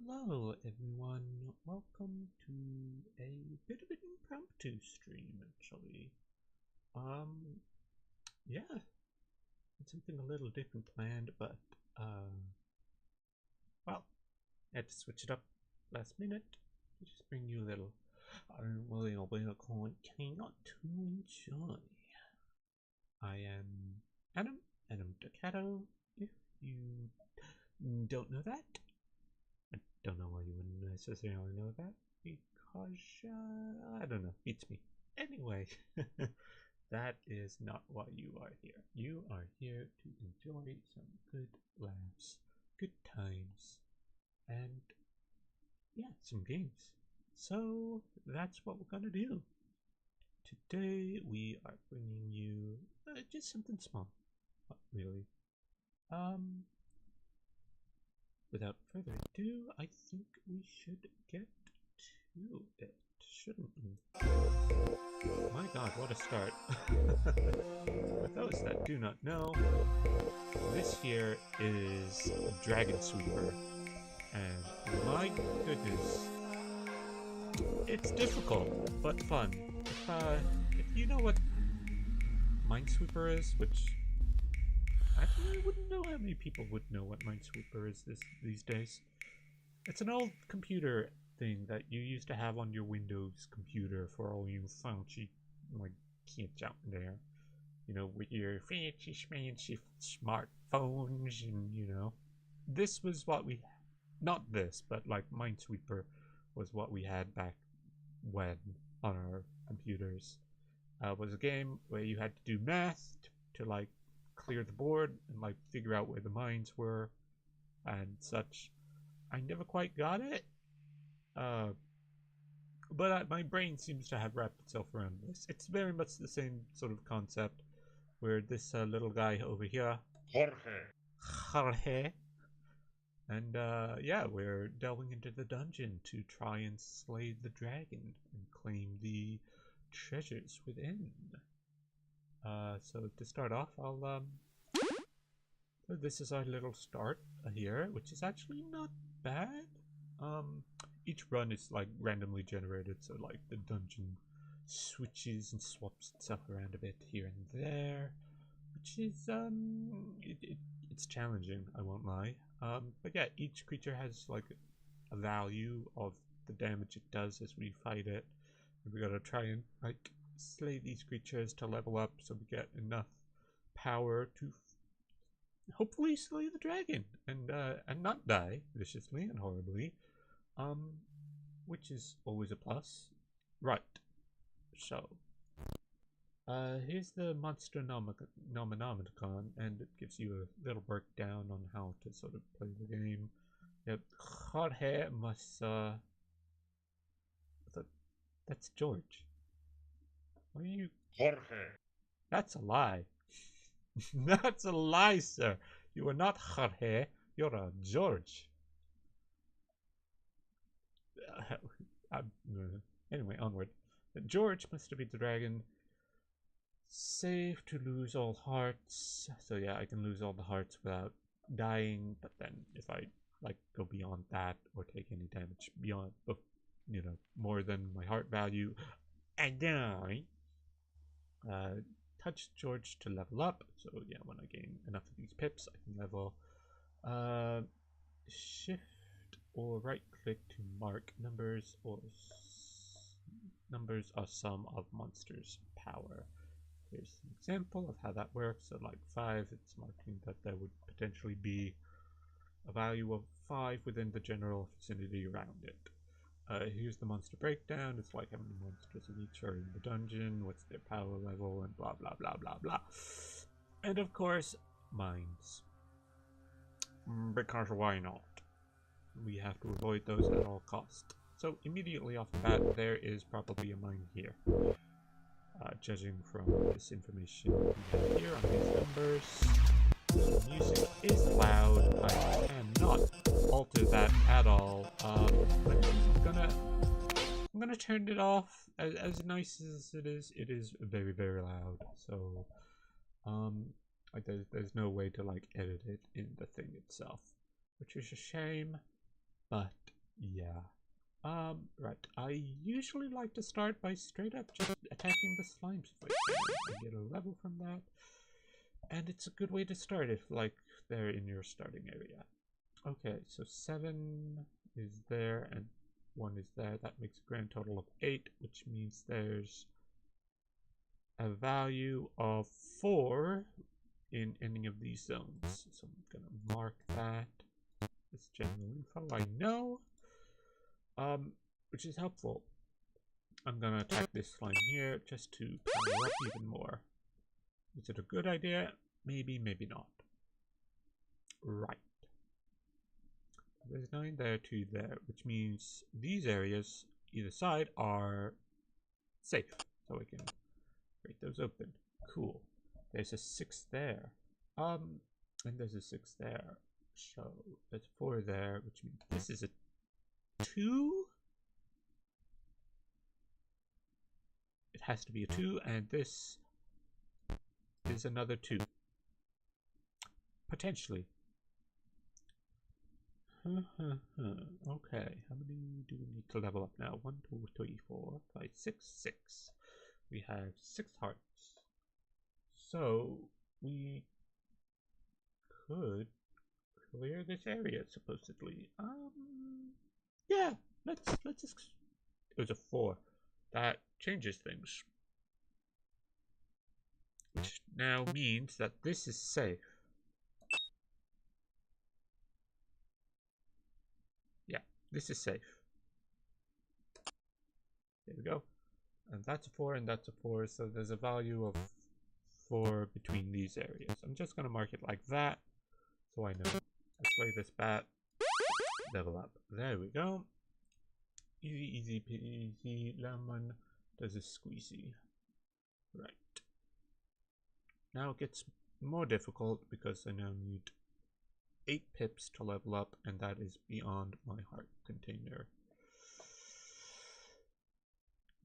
Hello everyone, welcome to a bit of an impromptu stream actually. Yeah, it's something a little different planned, but well, I had to switch it up last minute to just bring you a little bit of content to enjoy. I am AtomTheCat, if you don't know that. I don't know why you wouldn't necessarily know that, because, I don't know, it's me. Anyway, that is not why you are here. You are here to enjoy some good laughs, good times, and, yeah, some games. So, that's what we're gonna do. Today, we are bringing you just something small. Not really. Without further ado, I think we should get to it, shouldn't we? My god, what a start. For those that do not know, this here is dragonsweeper, and my goodness, it's difficult, but fun. If you know what Minesweeper is, which actually, I wouldn't know how many people would know what Minesweeper is these days. It's an old computer thing that you used to have on your Windows computer for all you fancy, like, kids out there. You know, with your fancy smartphones and, you know. This was what we... Not this, but, like, Minesweeper was what we had back when on our computers. It was a game where you had to do math to like, clear the board and like figure out where the mines were and such. I never quite got it, but my brain seems to have wrapped itself around this. It's very much the same sort of concept where this little guy over here, Jorge, and yeah, we're delving into the dungeon to try and slay the dragon and claim the treasures within. So to start off, so this is our little start here, which is actually not bad. Each run is like randomly generated, so like the dungeon switches and swaps itself around a bit here and there, which is it's challenging, I won't lie. But yeah, each creature has like a value of the damage it does as we fight it. We gotta try and like slay these creatures to level up so we get enough power to hopefully slay the dragon and not die viciously and horribly, which is always a plus. Right, so here's the monster nomenomicon, and it gives you a little breakdown on how to sort of play the game. Yep, Jorge must that's George. What are you? Jorge. That's a lie. That's a lie, sir. You are not Jorge. You're a George. Anyway, onward. George must have been the dragon. Save to lose all hearts. So yeah, I can lose all the hearts without dying. But then if I like go beyond that or take any damage beyond, you know, more than my heart value, I die. Touch George to level up. So yeah, when I gain enough of these pips, I can level. Shift or right click to mark numbers, or numbers are sum of monsters' power. Here's an example of how that works. So like 5, it's marking that there would potentially be a value of 5 within the general vicinity around it. Here's the monster breakdown. It's like how many monsters in each are in the dungeon, what's their power level, and blah blah blah blah blah. And of course, mines. Because why not? We have to avoid those at all costs. So immediately off the bat, there is probably a mine here. Judging from this information we have here on these numbers. The music is loud. I cannot alter that at all. But I'm gonna turn it off. As nice as it is very, very loud. So like there's no way to like edit it in the thing itself, which is a shame. But Yeah. Right. I usually like to start by straight up just attacking the slimes if I can. I get a level from that. And it's a good way to start if, like, they're in your starting area. Okay, so 7 is there and 1 is there. That makes a grand total of 8, which means there's a value of 4 in any of these zones. So I'm going to mark that. This general info I know, which is helpful. I'm going to attack this slime here just to power up even more. Is it a good idea? Maybe, maybe not. Right. There's 9 there, 2 there, which means these areas, either side, are safe. So I can break those open. Cool. There's a 6 there. And there's a 6 there. So there's 4 there, which means this is a 2? It has to be a 2, and this is another 2. Potentially. Okay, how many do we need to level up now? 1, 2, 3, 4, 5, 6, 6. We have 6 hearts. So we could clear this area supposedly. Yeah, let's it was a 4. That changes things. Which now means that this is safe. Yeah, this is safe. There we go. And that's a 4 and that's a 4, so there's a value of 4 between these areas. I'm just going to mark it like that, so I know. Let's play this bat. Level up. There we go. Easy, easy peasy lemon does a squeezy. Right. Now it gets more difficult because I now need 8 pips to level up, and that is beyond my heart container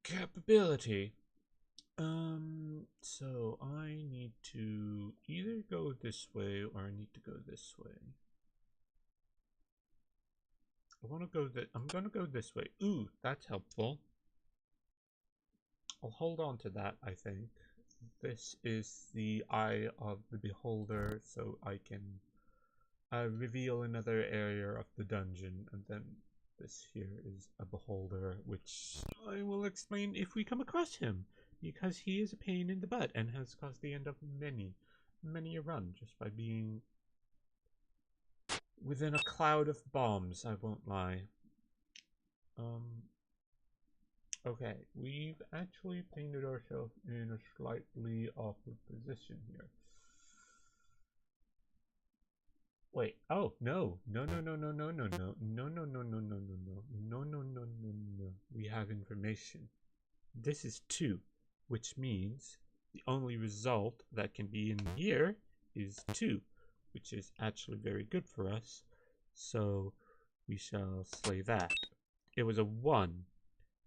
capability. So I need to either go this way or I need to go this way. I'm gonna go this way. Ooh, that's helpful. I'll hold on to that, I think. This is the eye of the beholder, so I can reveal another area of the dungeon, and then this here is a beholder, which I will explain if we come across him, because he is a pain in the butt and has caused the end of many a run just by being within a cloud of bombs, I won't lie. Okay, we've actually painted ourselves in a slightly awkward position here. Wait, oh, no. No. We have information. This is 2, which means the only result that can be in here is 2, which is actually very good for us. So we shall slay that. It was a 1.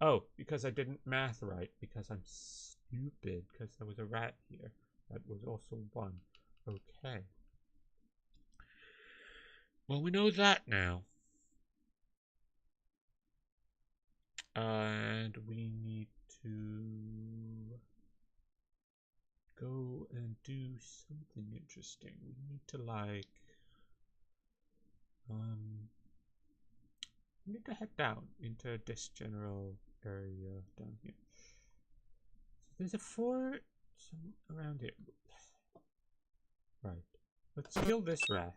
Oh, because I didn't math right, because I'm stupid, because there was a rat here. That was also 1. Okay. Well, we know that now. And we need to go and do something interesting. We need to, like, we need to head down into this general area down here. So there's a 4 around here. Right. Let's kill this rat.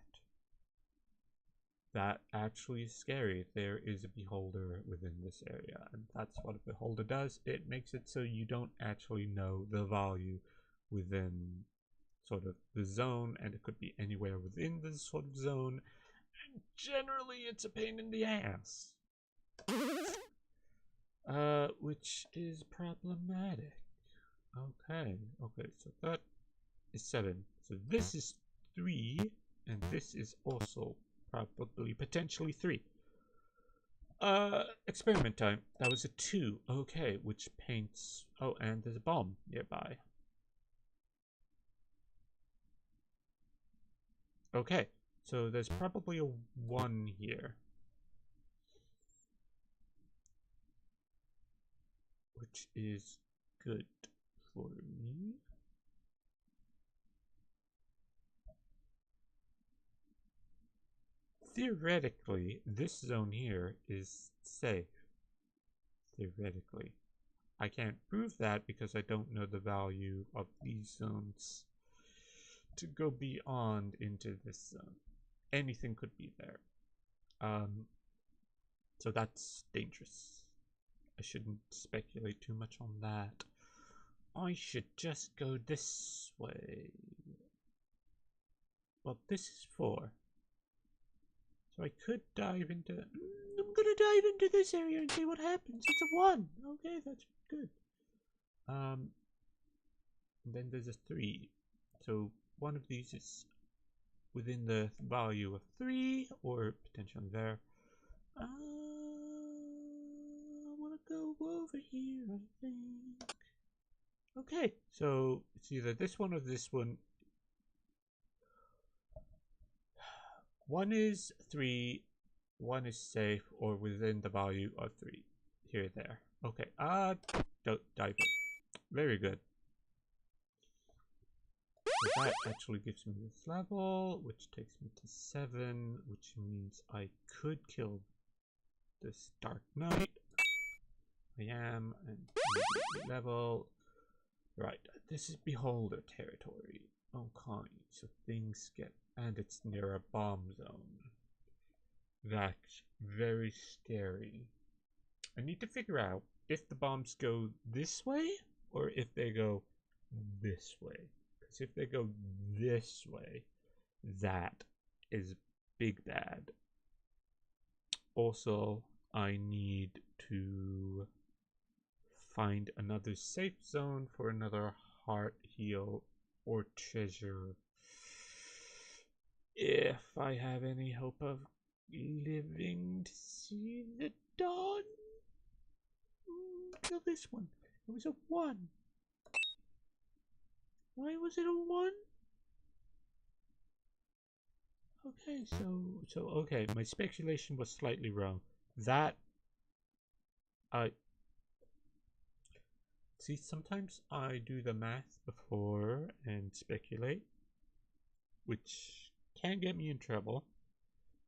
That actually is scary. There is a beholder within this area, and that's what a beholder does. It makes it so you don't actually know the value within sort of the zone, and it could be anywhere within this sort of zone, and generally it's a pain in the ass. Which is problematic. Okay, so that is 7. So this is 3, and this is also probably potentially 3. Experiment time. That was a 2. Okay, which paints... Oh, and there's a bomb nearby. Okay, so there's probably a 1 here. which is good for me. Theoretically, this zone here is safe. Theoretically. I can't prove that because I don't know the value of these zones to go beyond into this zone. Anything could be there. So that's dangerous. I shouldn't speculate too much on that. I should just go this way. Well, this is 4. So I could dive into... I'm gonna dive into this area and see what happens. It's a 1. Okay, that's good. And then there's a 3. So one of these is within the value of 3, or potentially there. I want to go over here, I think. Okay, so it's either this one or this one. One is 3, one is safe, or within the value of 3. Here, there. Okay, don't dive in. Very good. So that actually gives me this level, which takes me to 7, which means I could kill this Dark Knight. I am, and level. Right, this is Beholder territory. Okay, so things get, and it's near a bomb zone. That's very scary. I need to figure out if the bombs go this way or if they go this way. Because if they go this way, that is big bad. Also, I need to find another safe zone for another heart, heal, or treasure. If I have any hope of living to see the dawn. Kill this one. It was a 1. Why was it a 1? Okay, so okay, my speculation was slightly wrong. That see, sometimes I do the math before and speculate, which can get me in trouble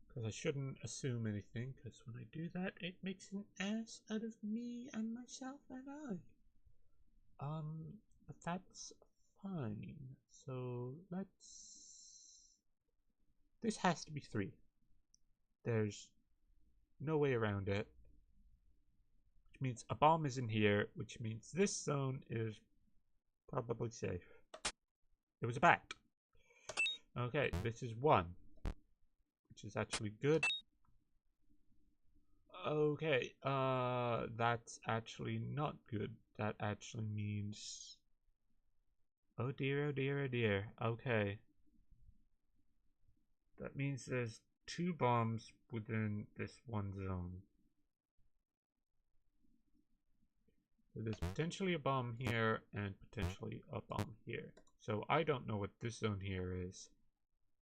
because I shouldn't assume anything, because when I do that it makes an ass out of me and myself and I. But that's fine. So this has to be 3. There's no way around it. Which means a bomb is in here, which means this zone is probably safe. It was a bat. Okay, this is 1, which is actually good. Okay, that's actually not good. That actually means... oh dear, oh dear, oh dear. Okay. That means there's 2 bombs within this one zone. So there's potentially a bomb here and potentially a bomb here. So I don't know what this zone here is.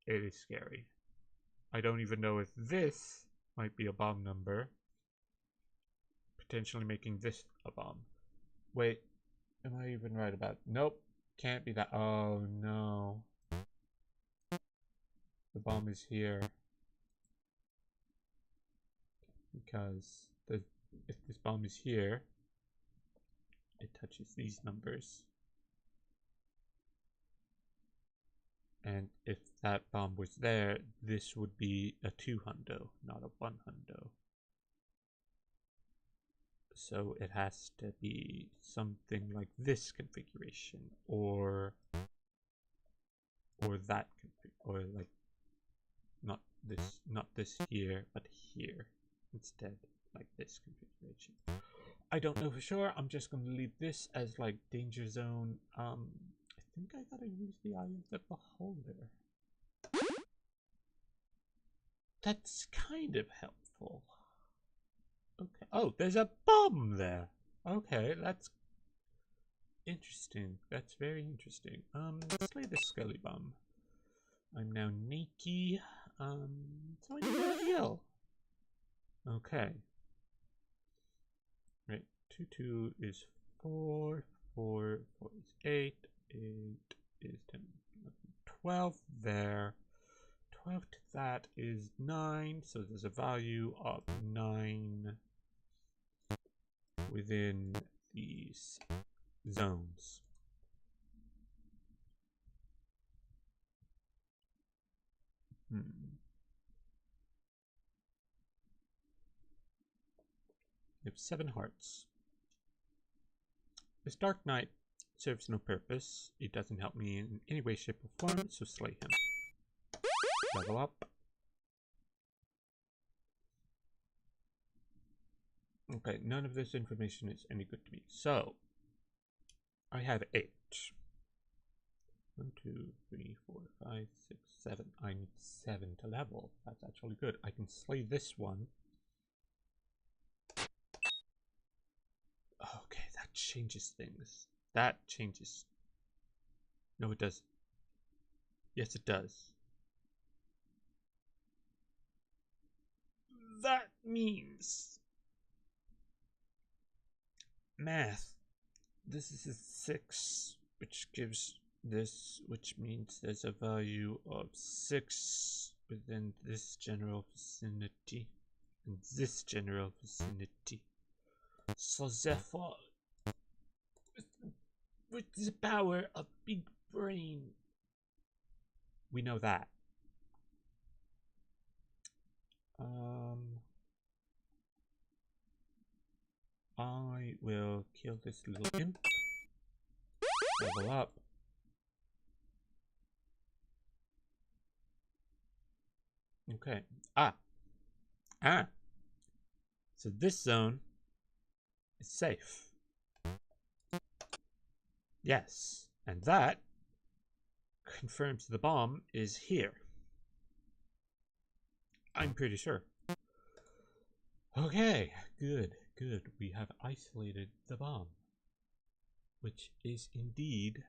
It is scary. I don't even know if this might be a bomb number. Potentially making this a bomb. Wait, am I even right about it? Nope, can't be that. Oh no. The bomb is here. Because if this bomb is here, it touches these numbers. And if that bomb was there, this would be a 2 hundo, not a 1 hundo. So it has to be something like this configuration, or that or like not this here, but here instead, like this configuration. I don't know for sure. I'm just going to leave this as like danger zone. I think I gotta use the eye of the beholder. That's kind of helpful. Okay. Oh, there's a bomb there. Okay, that's interesting. That's very interesting. Let's slay the skelly bomb. I'm now naked. So I need to heal. Okay. Right, 2-2 is 4, 4, 4 is 8, 8 is 10, 11, 12 there. 12 to that is 9, so there's a value of 9 within these zones. We have 7 hearts. This Dark Knight serves no purpose. It doesn't help me in any way, shape, or form, so slay him. Level up. Okay, none of this information is any good to me. So, I have 8. 1, 2, 3, 4, 5, 6, 7. I need 7 to level. That's actually good. I can slay this one. Okay, that changes things. That changes. No, it doesn't. Yes, it does. That means math. This is a 6, which gives this, which means there's a value of 6 within this general vicinity and this general vicinity. So therefore, with the power of big brain, we know that. I will kill this little imp. Level up. Okay. So this zone is safe. Yes. And that confirms the bomb is here. I'm pretty sure. Okay. Good. Good. We have isolated the bomb, which is indeed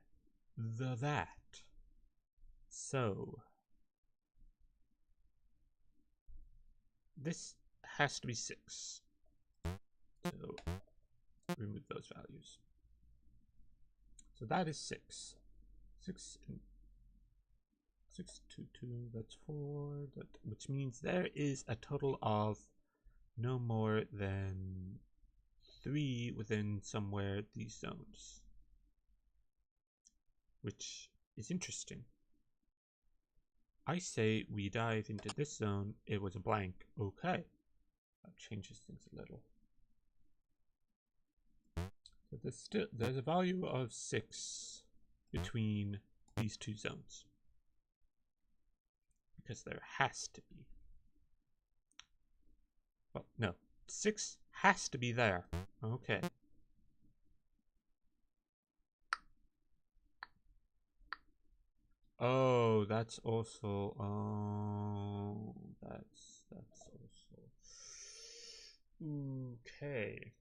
that. So this has to be 6. So remove those values. So that is 6. 6 and 6, 2, 2, that's 4, which means there is a total of no more than 3 within somewhere these zones, which is interesting. I say we dive into this zone. It was a blank. Okay, that changes things a little. So there's a value of 6 between these two zones, because there has to be. Well, no, 6 has to be there. Okay. Oh, that's also. Oh, that's also. Okay.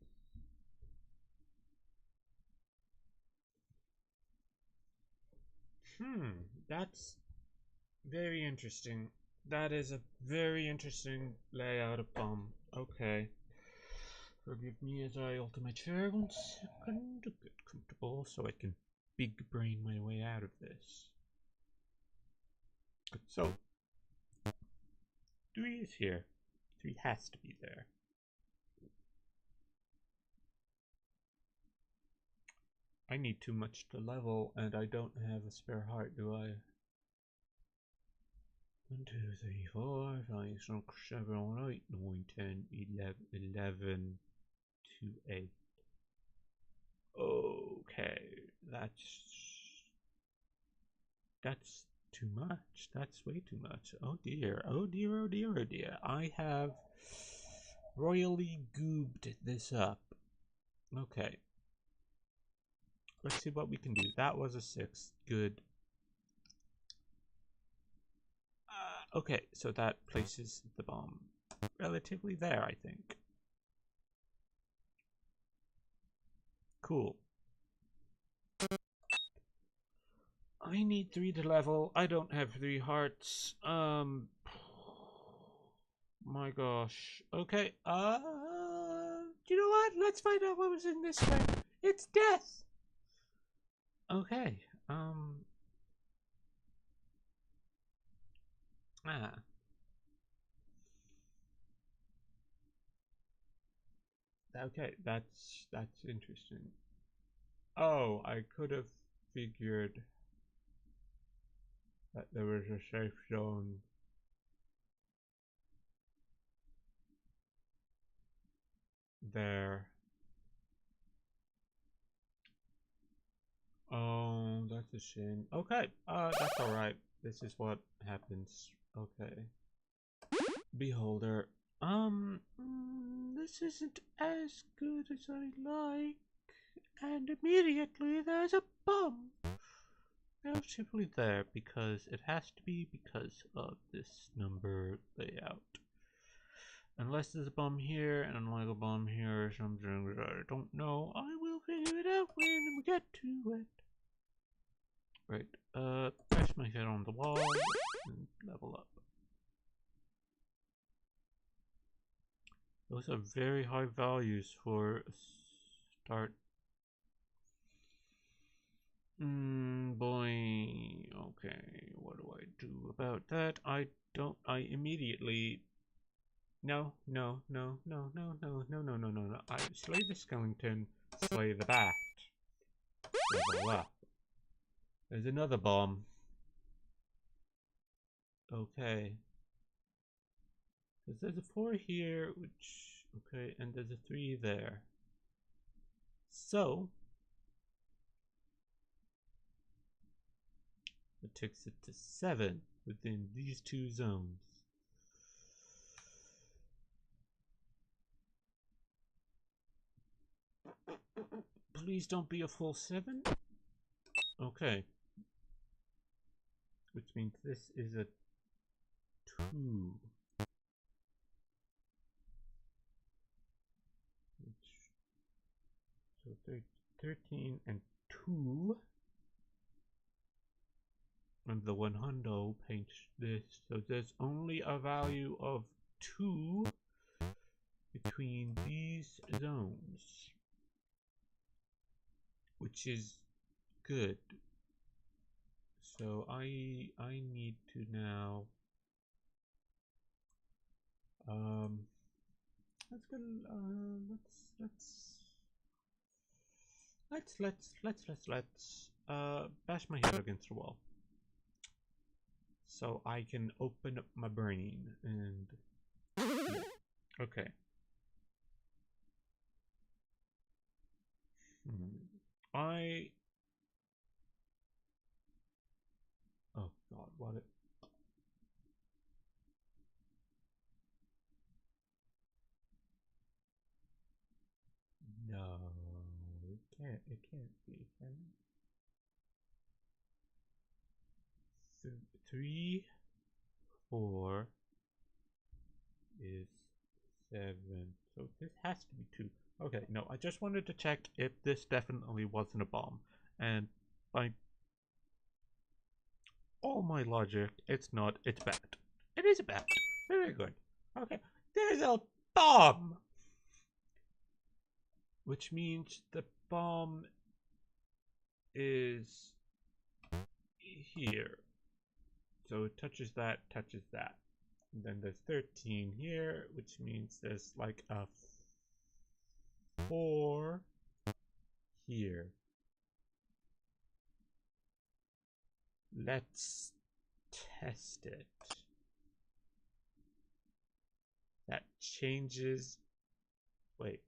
That's very interesting. That is a very interesting layout of bomb. Okay. Forgive me as I alter my chair 1 second to get comfortable so I can big brain my way out of this. So, 3 is here. 3 has to be there. I need too much to level, and I don't have a spare heart, do I? 1, 2, 3, 4, 5, 6, 7, 8, 9, 10, 11, 2, 8. Okay, that's too much. That's way too much. Oh dear, oh dear, oh dear, oh dear. I have royally goobed this up. Okay. Let's see what we can do. That was a 6. Good. Okay, so that places the bomb relatively there, I think. Cool. I need 3 to level. I don't have 3 hearts. My gosh. Okay. You know what? Let's find out what was in this way. It's death! Okay, ah. Okay, that's interesting. Oh, I could have figured that there was a safe zone there. Oh, that's a shame. Okay, that's alright. This is what happens. Okay. Beholder. This isn't as good as I like. And immediately there's a bomb. Now simply there because it has to be because of this number layout. Unless there's a bomb here and like a bomb here or something that I don't know, I will figure it out when we get to it. Right, press my head on the wall and level up. Those are very high values for a start. Boy. Okay, what do I do about that? I immediately... No. I slay the skeleton, slay the bat. Level up. There's another bomb. Okay. Because there's a 4 here, which... Okay, and there's a 3 there. So... it takes it to 7 within these 2 zones. Please don't be a full 7. Okay. Which means this is a 2. So 13 and 2. And the 100 paints this. So there's only a value of 2 between these zones, which is good. So I need to now let's go let's bash my head against the wall so I can open up my brain and okay. Oh god, what it... No, it can't be, can it? 3, 4 is 7, so this has to be 2. Okay, no, I just wanted to check if this definitely wasn't a bomb, and by all my logic, it's not, it's bad. It is a bat. Very good. Okay, there's a bomb! Which means the bomb is here. So it touches that. And then there's 13 here, which means there's like a 4 here. Let's test it. That changes... Wait.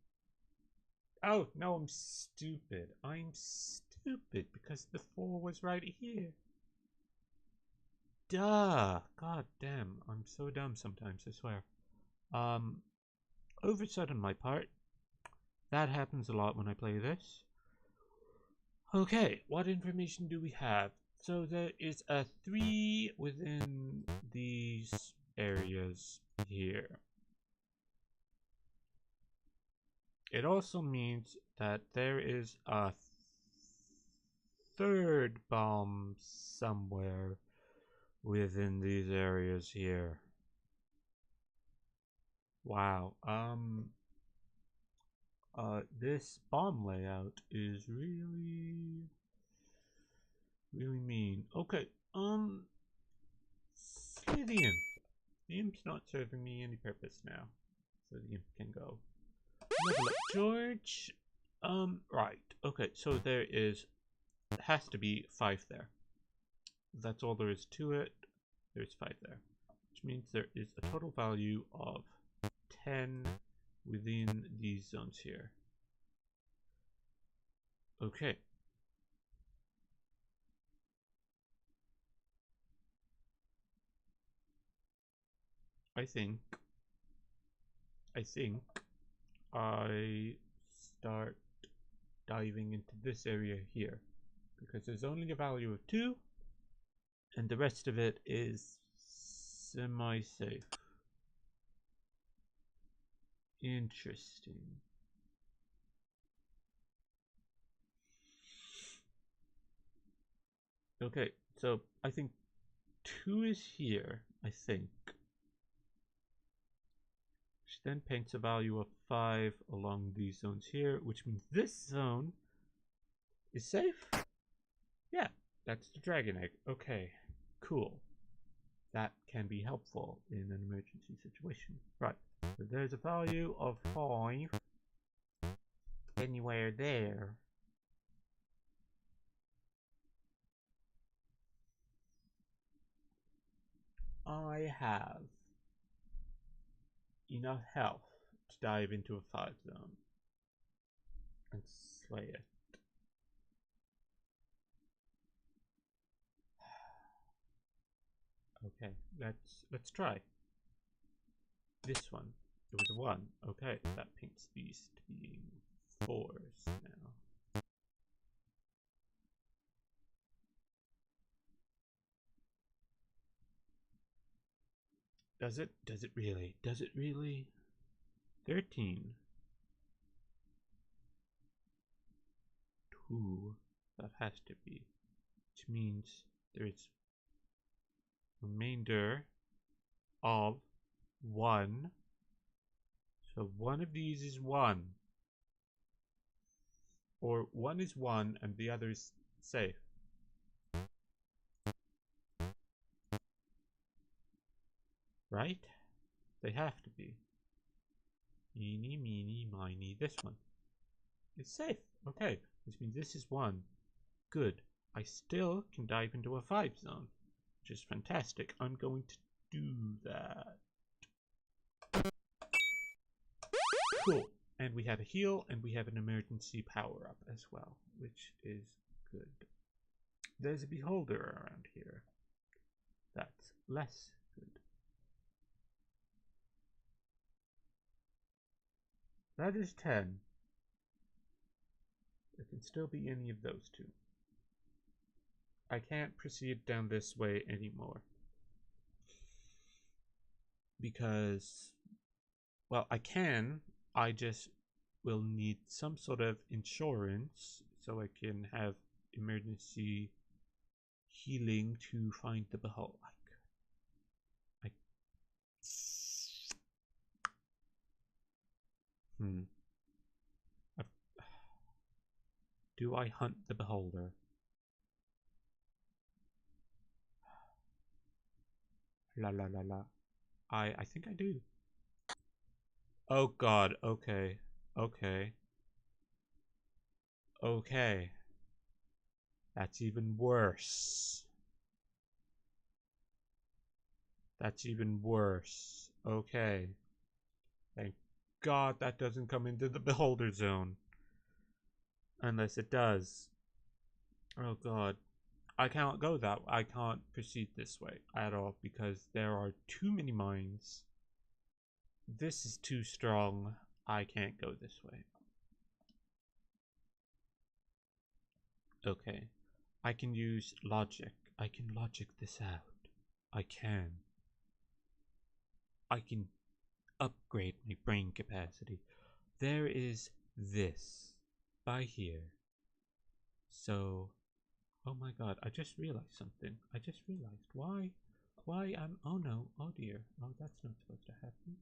Oh, no, I'm stupid. I'm stupid because the 4 was right here. Duh. God damn. I'm so dumb sometimes, I swear. Oversight on my part. That happens a lot when I play this. Okay, what information do we have? So there is a 3 within these areas here. It also means that there is a 3rd bomb somewhere within these areas here. Wow. This bomb layout is really mean. Okay, slay the imp. The imp's not serving me any purpose now, so the imp can go. Level up George. Right. Okay, so there has to be 5 there. That's all there is to it. There's 5 there, which means there is a total value of 10 within these zones here. Okay. I think I start diving into this area here, because there's only a value of 2 and the rest of it is semi-safe. Interesting. Okay, so I think 2 is here, I think. Which then paints a value of 5 along these zones here, which means this zone is safe? Yeah, that's the dragon egg. Okay, cool. That can be helpful in an emergency situation. Right, so there's a value of 5 anywhere there. I have enough health to dive into a 5 zone and slay it. Okay, let's try. This one. It was a 1. Okay, that paints these to being 4s now. Does it? Does it really? Does it really? 13. 2. That has to be. Which means there is remainder of 1. So one of these is 1. Or one is 1 and the other is safe. Right? They have to be. Eeny, meeny, miny. This one is safe. Okay, which means this is 1. Good. I still can dive into a 5 zone, which is fantastic. I'm going to do that. Cool. And we have a heal, and we have an emergency power-up as well, which is good. There's a beholder around here. That's less good. That is 10. There can still be any of those 2. I can't proceed down this way anymore. Because, well, I can. I just will need some sort of insurance so I can have emergency healing to find the beholder. Do I hunt the beholder? La la la la. I think I do. Oh god, okay. Okay. Okay. That's even worse. That's even worse. Okay. Thank God that doesn't come into the beholder zone. Unless it does. Oh god. I can't go that way. I can't proceed this way at all because there are too many mines. This is too strong. I can't go this way. Okay. I can use logic. I can logic this out. I can upgrade my brain capacity. There is this by here. So, oh my god, I just realized something. I just realized why oh no, oh dear. Oh, that's not supposed to happen.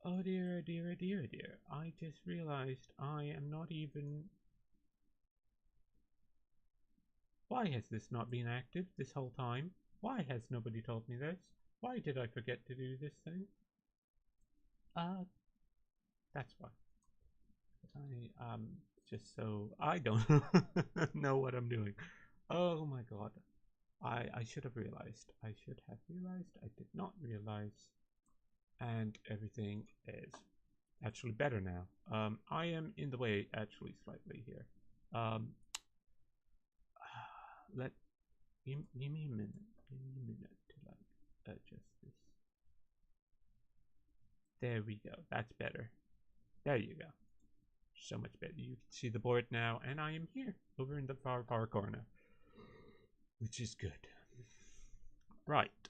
Oh dear, oh dear, oh dear, oh dear. I just realized I am not even... Why has this not been active this whole time? Why has nobody told me this? Why did I forget to do this thing? That's why. I, just so I don't know what I'm doing. Oh my god. I should have realized. I should have realized. I did not realize. And everything is actually better now. I am in the way actually slightly here. Give me a minute. Give me a minute to like adjust this. There we go. That's better. There you go. So much better. You can see the board now, and I am here over in the far corner, which is good. Right.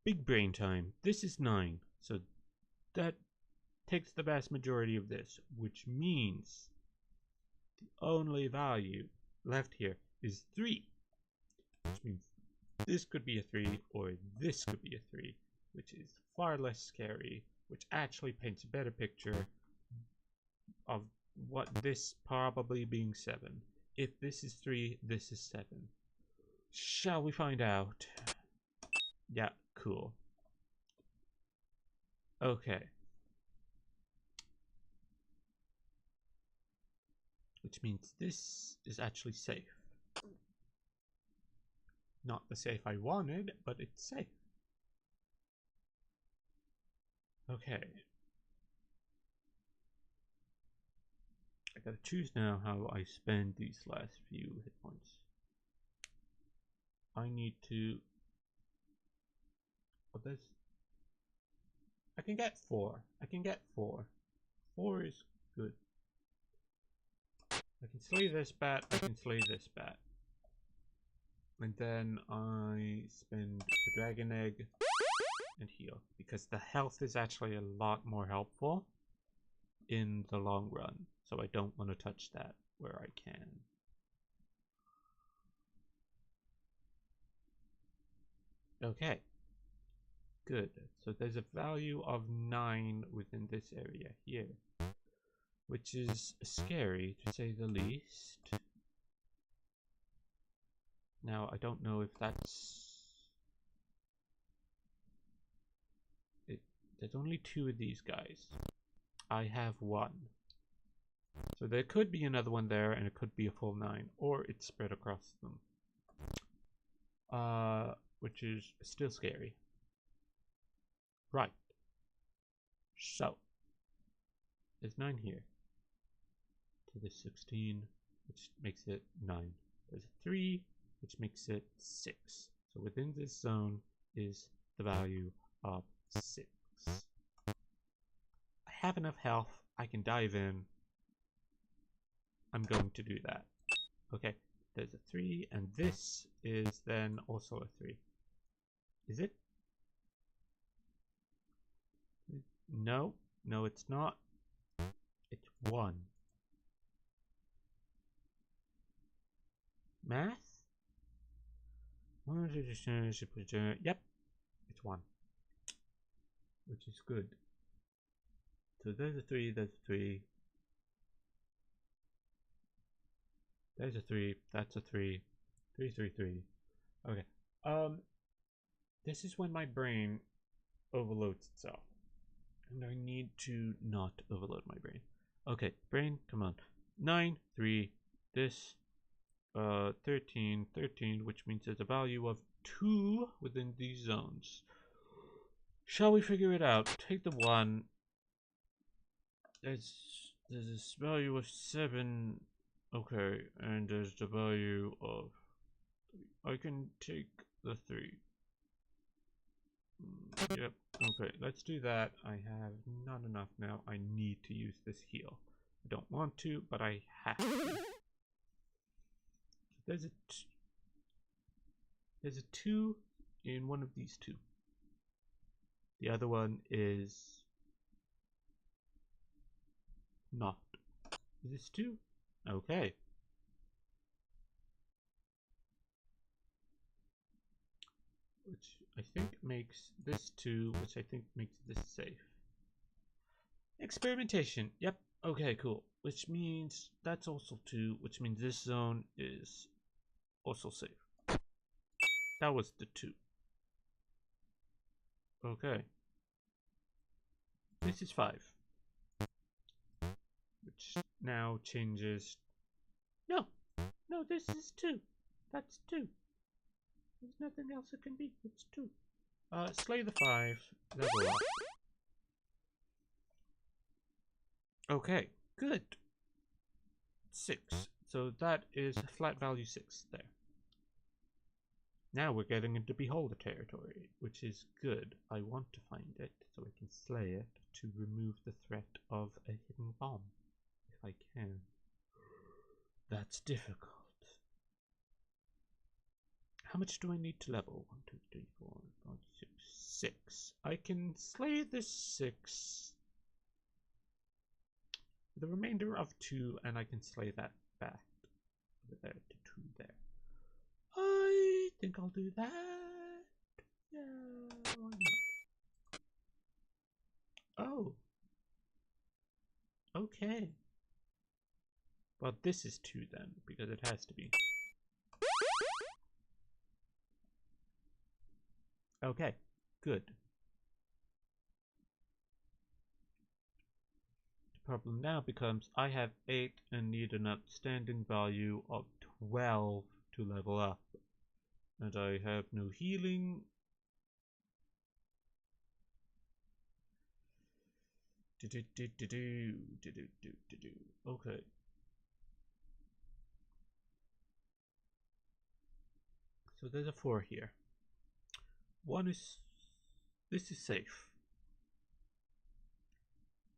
Big brain time. This is 9, so that takes the vast majority of this, which means the only value left here is 3, which means this could be a 3 or this could be a 3, which is far less scary, which actually paints a better picture of what this probably being 7. If this is 3, this is 7. Shall we find out? Yeah, cool. Okay. Which means this is actually safe. Not the safe I wanted, but it's safe. Okay. I gotta choose now how I spend these last few hit points. I need to... Oh, there's... I can get 4. I can get 4. 4 is good. I can slay this bat. I can slay this bat. And then I spend the dragon egg and heal. Because the health is actually a lot more helpful in the long run. So I don't want to touch that where I can. Okay. Good. So there's a value of 9 within this area here, which is scary to say the least. Now I don't know if that's it. There's only 2 of these guys. I have 1. So there could be another one there, and it could be a full 9, or it's spread across them. Which is still scary. Right. So there's 9 here. So there's 16, which makes it 9. There's a 3, which makes it 6. So within this zone is the value of 6. I have enough health. I can dive in. I'm going to do that. Okay, there's a 3, and this is then also a 3. Is it? No, no, it's not. It's 1. Math? Yep, it's 1. Which is good. So there's a 3, there's a 3. There's a 3, that's a 3. 3, 3, 3. Okay. This is when my brain overloads itself. And I need to not overload my brain. Okay, brain, come on. 9, 3, this, 13, 13, which means there's a value of 2 within these zones. Shall we figure it out? Take the 1. There's this value of 7. Okay, and there's the value of 3. I can take the 3. Yep, okay, let's do that. I have not enough now. I need to use this heal. I don't want to, but I have to. There's a 2 in one of these 2. The other one is not. Is this 2? Okay. Which I think makes this 2, which I think makes this safe. Experimentation. Yep. Okay, cool. Which means that's also 2, which means this zone is also safe. That was the 2. Okay. This is 5. Which now changes... No! No, this is 2. That's 2. There's nothing else it can be. It's 2. Slay the 5. Level up. Okay, good. 6. So that is a flat value 6 there. Now we're getting into Beholder territory, which is good. I want to find it so I can slay it to remove the threat of a hidden bomb. If I can. That's difficult. How much do I need to level? 1, 2, 3, 4, 5, 6, 6. I can slay this 6. The remainder of 2, and I can slay that back over there to 2 there. I think I'll do that. Yeah, why not? Oh. Okay. Well, this is 2 then, because it has to be. Okay, good. The problem now becomes I have 8 and need an outstanding value of 12 to level up. And I have no healing. Okay. So there's a 4 here. This is safe.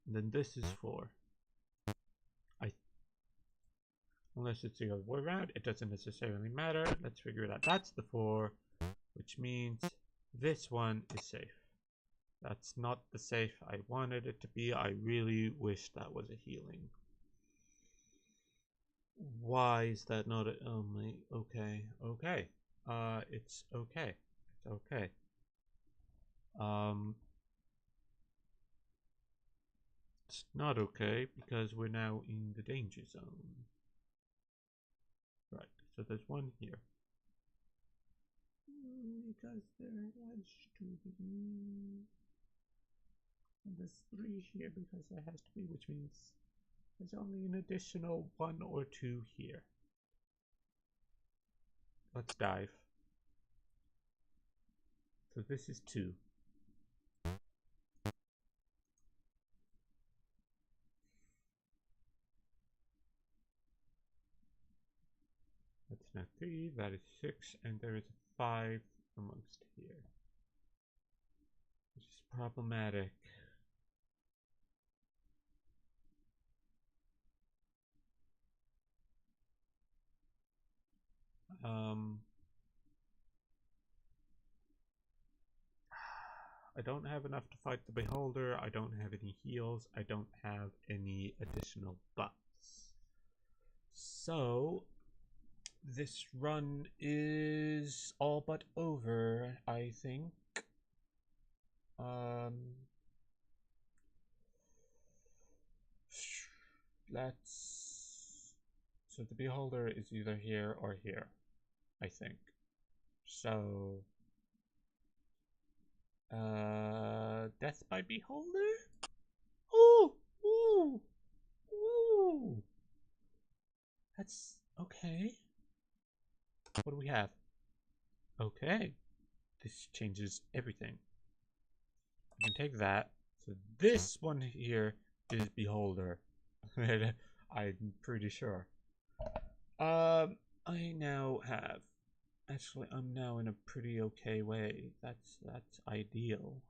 And then this is 4. Unless it's the other way around, it doesn't necessarily matter. Let's figure it out. That's the 4, which means this one is safe. That's not the safe I wanted it to be. I really wish that was a healing. Why is that not a... Oh my... Okay. Okay. It's okay. It's okay. It's not okay because we're now in the danger zone. Right, so there's 1 here. Because there was 2 here. And there's 3 here because there has to be, which means there's only an additional 1 or 2 here. Let's dive. So this is 2. That's now 3, that is 6, and there is a 5 amongst here. Which is problematic. I don't have enough to fight the Beholder, I don't have any heals, I don't have any additional buffs. So, this run is all but over, I think. So the Beholder is either here or here, I think. So, Death by Beholder? Ooh! Ooh! Ooh! That's okay. What do we have? Okay. This changes everything. I can take that. So this one here is Beholder. I'm pretty sure. I now have... Actually, I'm now in a pretty okay way. That's ideal.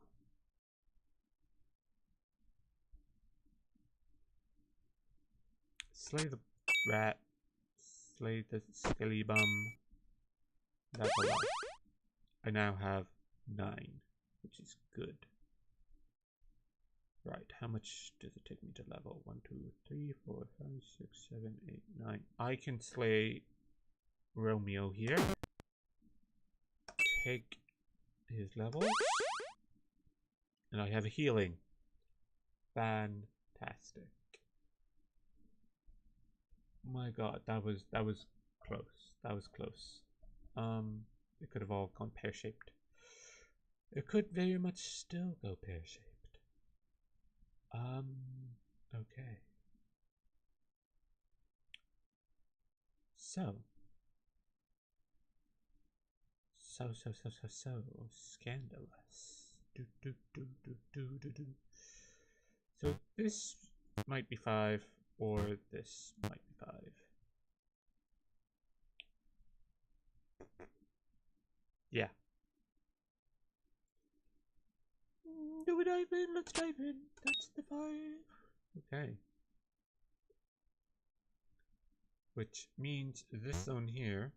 Slay the rat. Slay the skelly bum. Level up. I now have 9, which is good. Right, how much does it take me to level? 1, 2, 3, 4, 5, 6, 7, 8, 9. I can slay Romeo here. Take his level. And I have a healing. Fantastic. Fantastic. My god, that was close. That was close. It could have all gone pear-shaped. It could very much still go pear-shaped. Okay. So scandalous. So this might be 5, or this might be 5. Yeah. Do we dive in? Let's dive in. That's the 5. Okay. Which means this zone here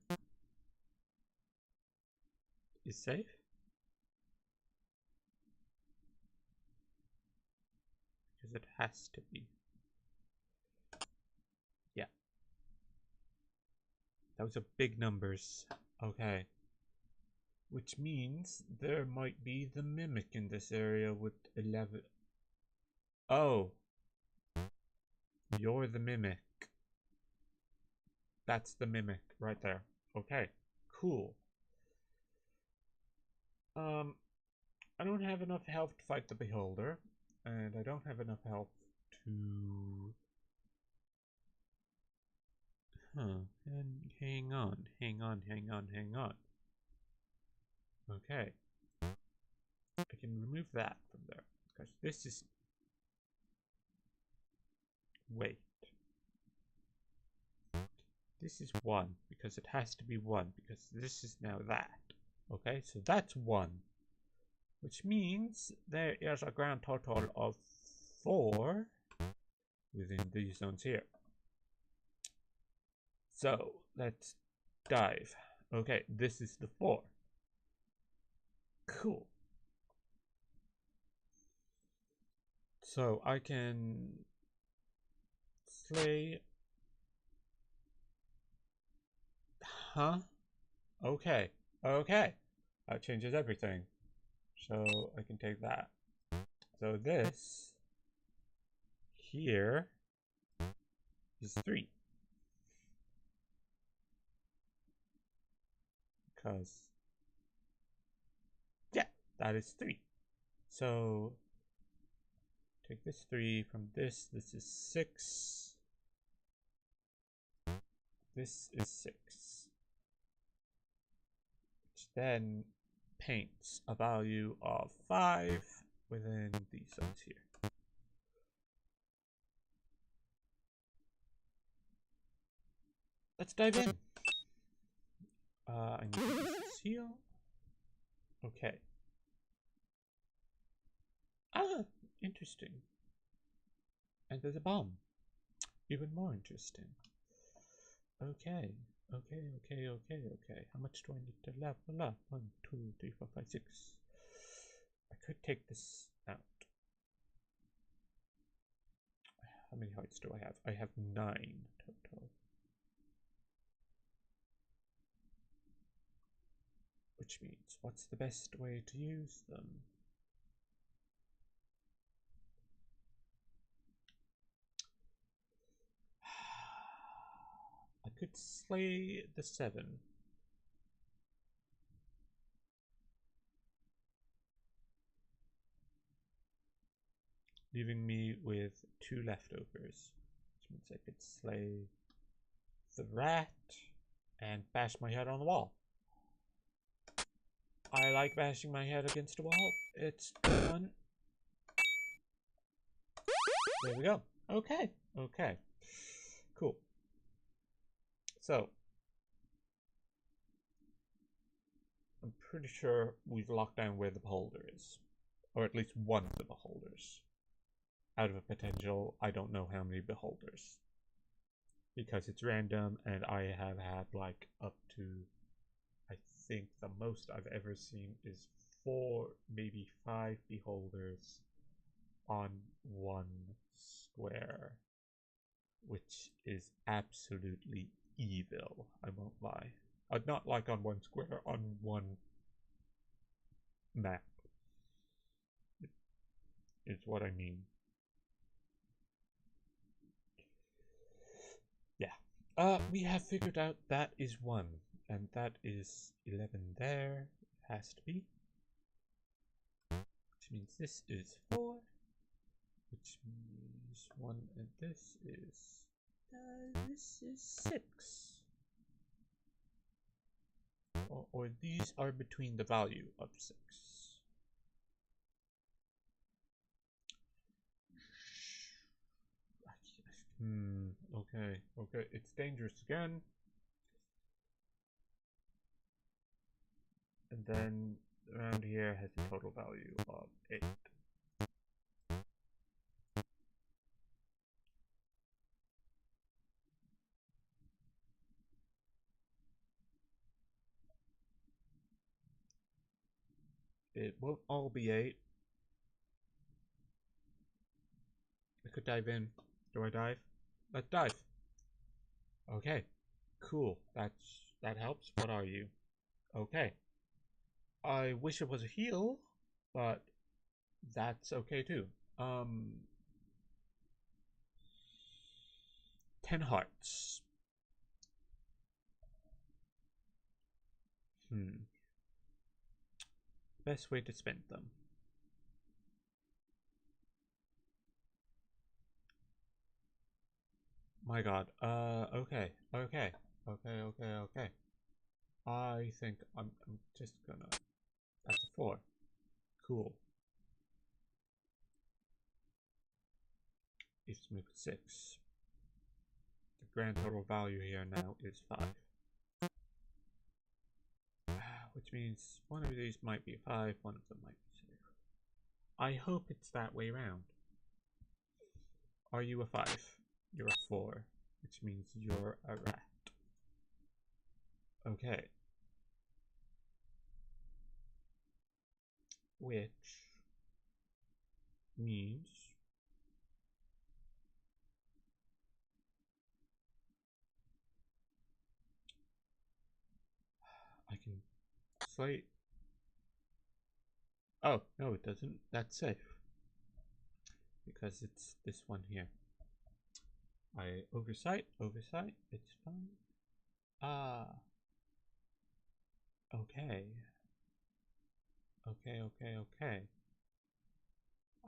is safe. Because it has to be. Yeah. Those are big numbers. Okay. Which means there might be the mimic in this area with 11. Oh. You're the mimic. That's the mimic right there. Okay. Cool. I don't have enough health to fight the beholder. And I don't have enough health to... And hang on. Okay. I can remove that from there. Because this is... Wait. This is 1. Because it has to be 1. Because this is now that. Okay, so that's 1. Which means there is a grand total of 4 within these zones here. So let's dive. Okay, this is the 4. Cool. So I can slay. Huh? Okay. Okay. That changes everything. So I can take that. So this here is 3. Because, yeah, that is 3. So take this 3 from this. This is 6. This is 6. Which then paints a value of 5 within these zones here. Let's dive in. I need to use this heal. Okay. Ah, interesting. And there's a bomb. Even more interesting. Okay. How much do I need to level up? 1, 2, 3, 4, 5, 6. I could take this out. How many hearts do I have? I have 9 total. Which means, what's the best way to use them? I could slay the 7. Leaving me with 2 leftovers. Which means I could slay the rat and bash my head on the wall. I like bashing my head against a wall. It's fun. There we go. Okay. Cool. So, I'm pretty sure we've locked down where the beholder is. Or at least one of the beholders. Out of a potential, I don't know how many beholders. Because it's random, and I have had like up to, I think the most I've ever seen is 4, maybe 5 beholders on one square. Which is absolutely evil, I won't lie. Not like on one square, on one map. It's what I mean. We have figured out that is 1, and that is 11 there. It has to be. Which means this is 4. Which means 1 and this is 6. Or these are between the value of 6. Okay, it's dangerous again. And then around here has a total value of 8. It won't all be 8. I could dive in. Do I dive? Let's dive. Okay. Cool. That helps. What are you? Okay. I wish it was a heal, but that's okay too. 10 hearts. Best way to spend them. My god. Okay. I think I'm just gonna... That's a 4. Cool. It's moved 6. The grand total value here now is 5. Which means one of these might be a 5, one of them might be 6. I hope it's that way around. Are you a 5? You're a 4, which means you're a rat. Okay. Which means I can slate. Oh, no, it doesn't. That's safe. Because it's this one here. I oversight, it's fine. Okay. Okay.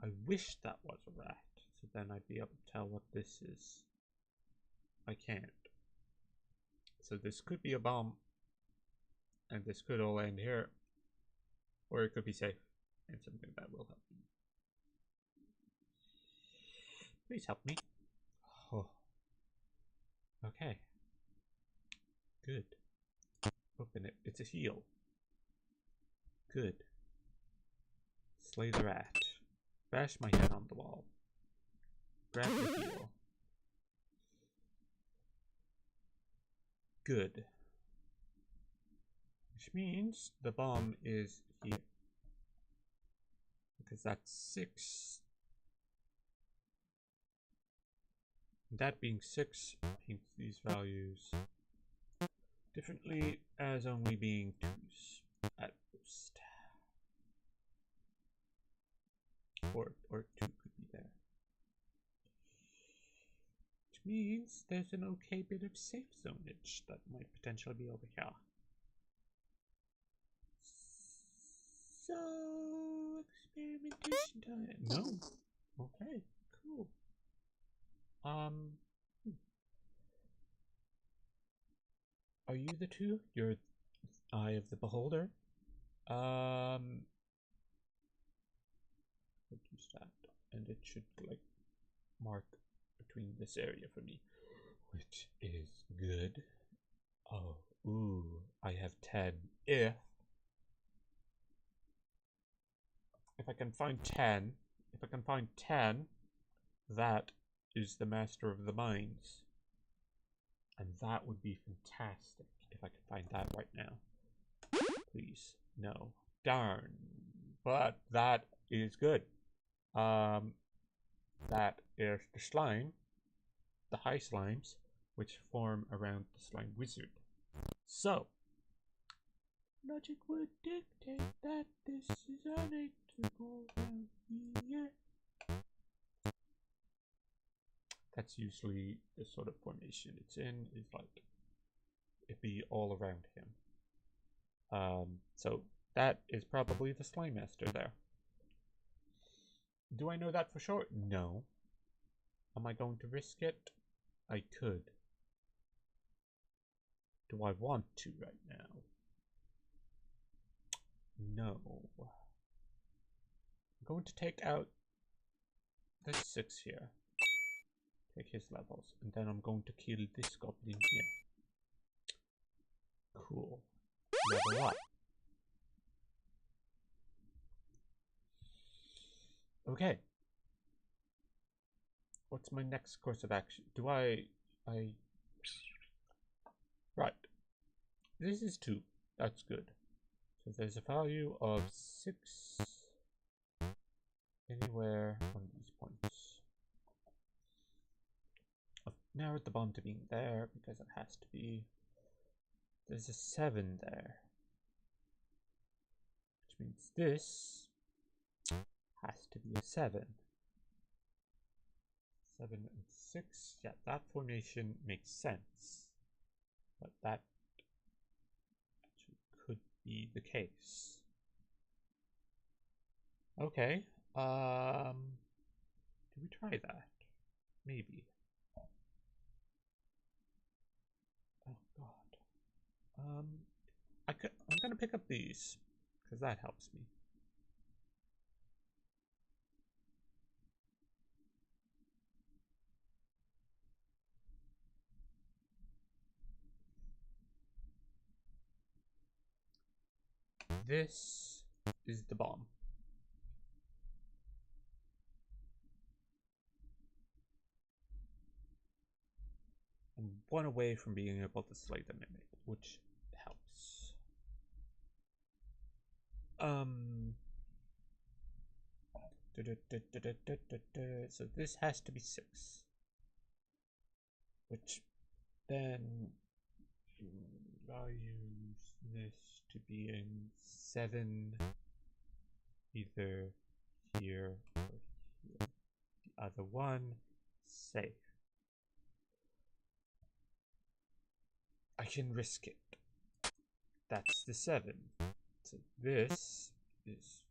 I wish that was a rat, so then I'd be able to tell what this is. I can't. So this could be a bomb, and this could all end here, or it could be safe, and something that will help me. Please help me. Oh. Okay. Good. Open it. It's a heal. Good. Slay the rat. Bash my head on the wall. Grab the heal. Good. Which means the bomb is here. Because that's 6. That being 6 paints these values differently as only being 2s at most. Or 2 could be there. Which means there's an okay bit of safe zonage that might potentially be over here. So, experimentation time. No. Okay, cool. Are you the 2? You're Eye of the Beholder. I'll use that, and it should like mark between this area for me, which is good. Oh, ooh, I have 10. If I can find 10, that is the Master of the Mines. And that would be fantastic if I could find that right now. Please. No. Darn. But that is good. That is the slime, the high slimes, which form around the slime wizard. So, logic would dictate that this is unethical down here. That's usually the sort of formation it's in, is like it be all around him. So that is probably the Slime Master there. Do I know that for sure? No. Am I going to risk it? I could. Do I want to right now? No. I'm going to take out this 6 here. Take his levels. And then I'm going to kill this goblin here. Cool. Level up. Okay. What's my next course of action? Do I... Right. This is 2. That's good. So there's a value of 6 anywhere on these points. I've narrowed the bomb to being there because it has to be. There's a 7 there. Which means this has to be a 7. 7 and 6. Yeah, that formation makes sense. But that actually could be the case. Okay. Do we try that? Maybe. Oh god. I'm gonna pick up these because that helps me. This is the bomb. I'm 1 away from being able to slay the mimic, which helps. So this has to be 6. Which then values this to be in 7 either here or here. The other one, safe. I can risk it. That's the 7. So this is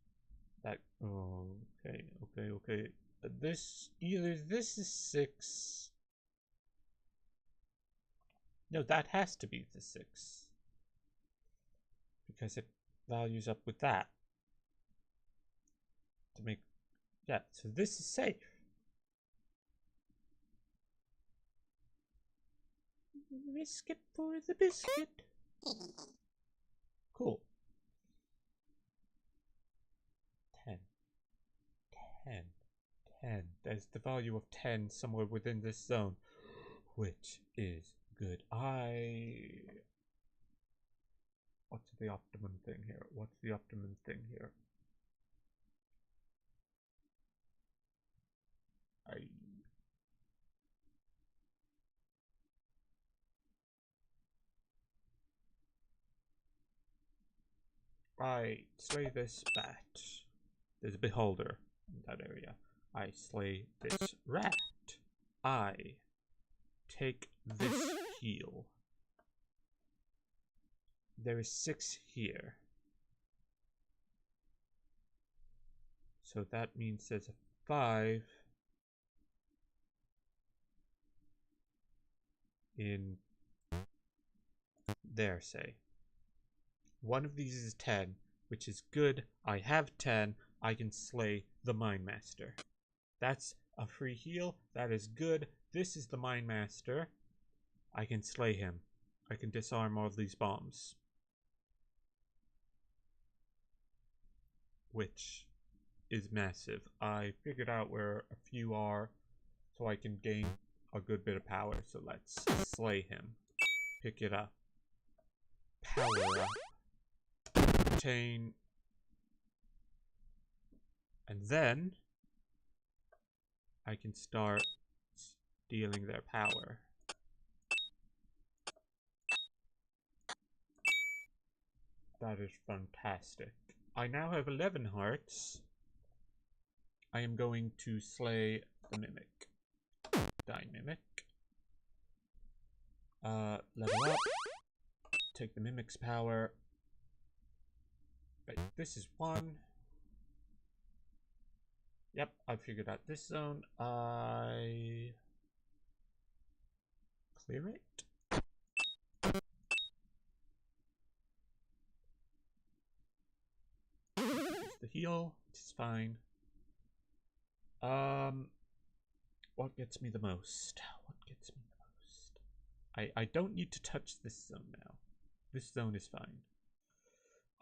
that. Oh, okay. This, either this is 6. No, that has to be the 6. Because it values up with that. To make, yeah, so this is safe. Risk it for the biscuit. Cool. 10. There's the value of 10 somewhere within this zone, which is good. What's the optimum thing here? I slay this bat. There's a beholder in that area. I slay this rat. I take this heal. There is 6 here. So that means there's a 5 in there, say. One of these is 10, which is good. I have 10. I can slay the Mine Master. That's a free heal. That is good. This is the Mine Master. I can slay him. I can disarm all of these bombs. Which is massive. I figured out where a few are so I can gain a good bit of power. So let's slay him. Pick it up. Power up. Obtain. And then I can start stealing their power. That is fantastic. I now have 11 hearts. I am going to slay the mimic. Die Mimic. Level up. Take the Mimic's power. Right, this is 1. Yep, I figured out this zone. I clear it. Use the heal, which is fine. What gets me the most? What gets me the most? I don't need to touch this zone now. This zone is fine.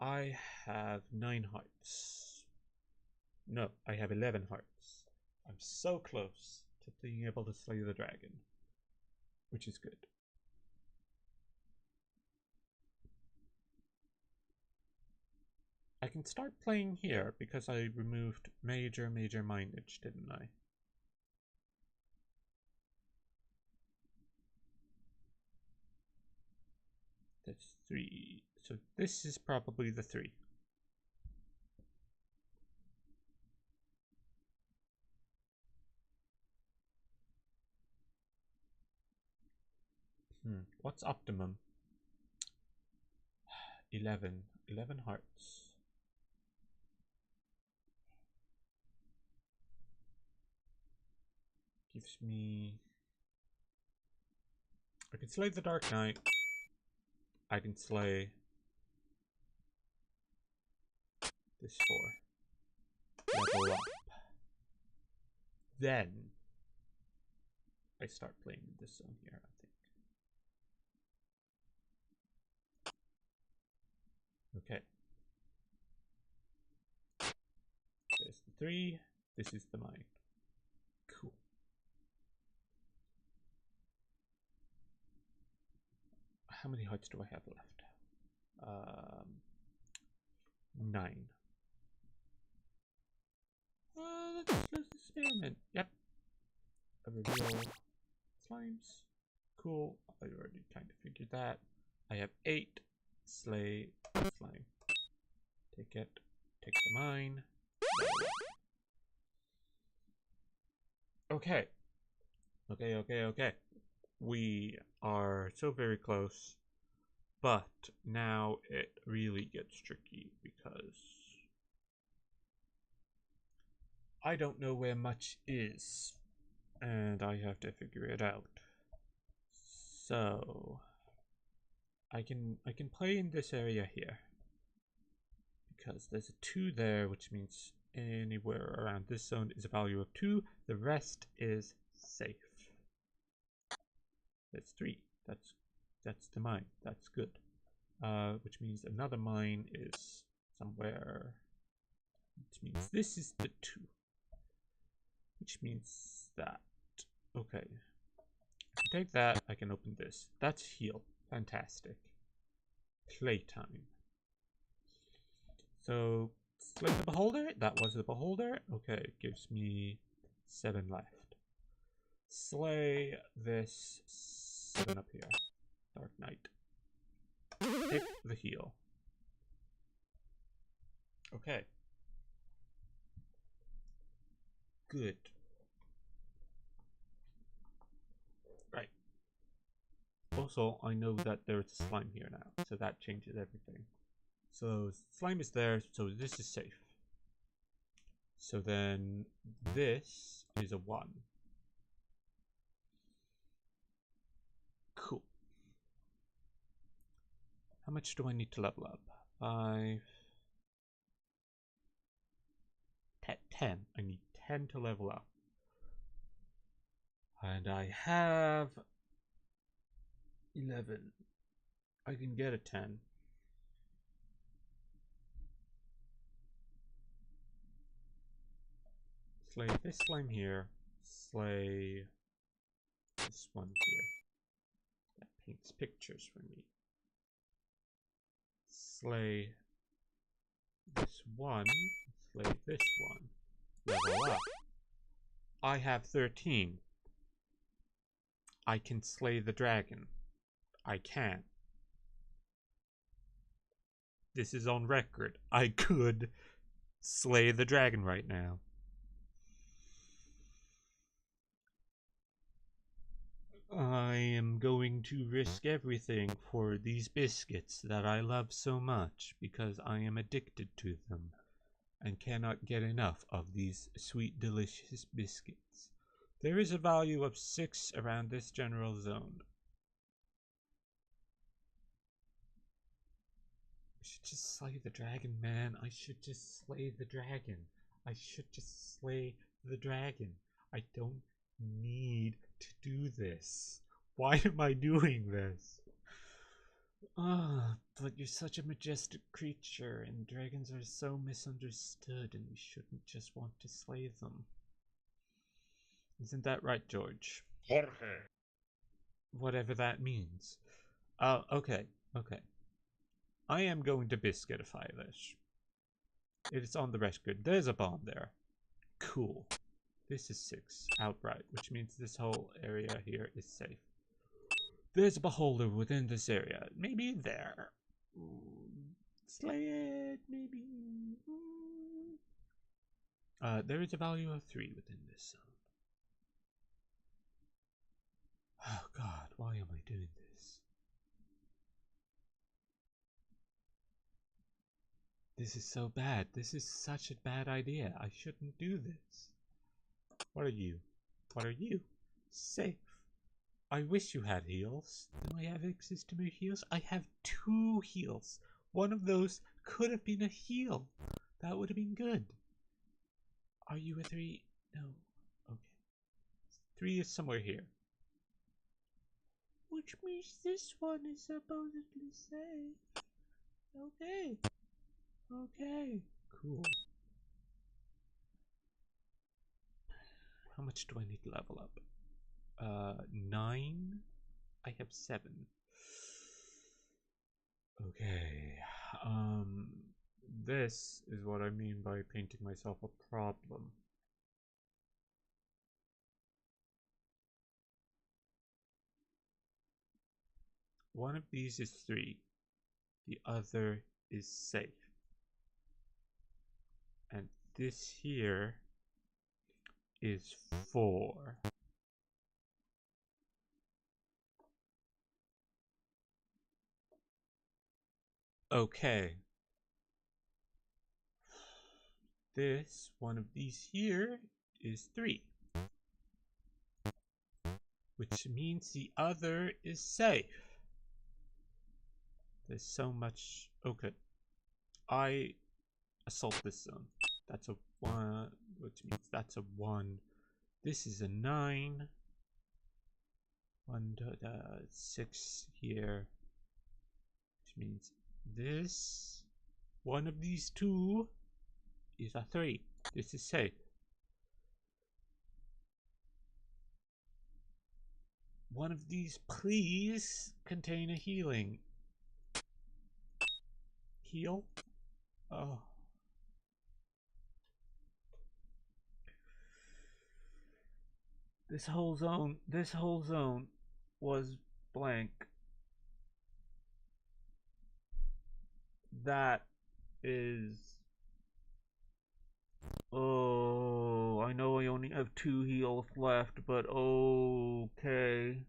I have 9 hearts. No, I have 11 hearts. I'm so close to being able to slay the dragon, which is good. I can start playing here because I removed major mineage, didn't I? That's 3. So this is probably the 3. What's optimum? 11. 11 hearts. Gives me... I can slay the Dark Knight. I can slay this 4. Level up. Then I start playing in this zone here, I think. Okay. There's the 3. This is the mine. Cool. How many hearts do I have left? 9. Let's experiment. Yep. A reveal slimes. Cool. I already kind of figured that. I have 8. Slay slime. Take it. Take the mine. Okay. Okay. We are so very close. But now it really gets tricky because I don't know where much is. And I have to figure it out. So I can play in this area here. Because there's a 2 there, which means anywhere around this zone is a value of 2. The rest is safe. That's 3. That's the mine. That's good. Which means another mine is somewhere. Which means this is the 2. Which means that. Okay. I can take that. I can open this. That's heal. Fantastic. Playtime. So, slay the beholder. That was the beholder. Okay, it gives me 7 left. Slay this 7 up here. Dark Knight. Hit the heal. Okay. Good. Right. Also, I know that there is a slime here now, so that changes everything. So, slime is there, so this is safe. So then, this is a 1. Cool. How much do I need to level up? 5... 10. I need 10 to level up. And I have 11. I can get a 10. Slay this slime here. Slay this one here. That paints pictures for me. Slay this one. Slay this one. Level up. I have 13. I can slay the dragon. I can. This is on record. I could slay the dragon right now. going to risk everything for these biscuits that I love so much because I am addicted to them and cannot get enough of these sweet, delicious biscuits. There is a value of 6 around this general zone. I should just slay the dragon, man. I should just slay the dragon. I should just slay the dragon. I don't need to do this. Why am I doing this? Ah, but you're such a majestic creature, and dragons are so misunderstood, and we shouldn't just want to slay them. Isn't that right, George? Jorge. Whatever that means. Okay. I am going to biscuitify this. It is on the record. There's a bomb there. Cool. This is 6 outright, which means this whole area here is safe. There's a beholder within this area. Maybe there. Slay it, maybe. There is a value of 3 within this zone. Oh god, why am I doing this? This is so bad. This is such a bad idea. I shouldn't do this. What are you? What are you? Safe. I wish you had heals. Do I have access to more heals? I have 2 heals. One of those could have been a heal. That would have been good. Are you a 3? No. Okay. 3 is somewhere here. Which means this one is supposedly safe. Okay. Okay. Cool. How much do I need to level up? 9? I have 7. Okay. This is what I mean by painting myself a problem. One of these is 3. The other is safe. And this here is 4. Okay. This, one of these here, is 3. Which means the other is safe. There's so much. Okay. I assault this zone. That's a 1, which means that's a 1. This is a 9. 1 to 6 here. Which means this, one of these 2, is a 3. This is safe. One of these, please contain a healing. Heal? Oh. This whole zone was blank. That is... Oh, I know I only have 2 heals left, but okay.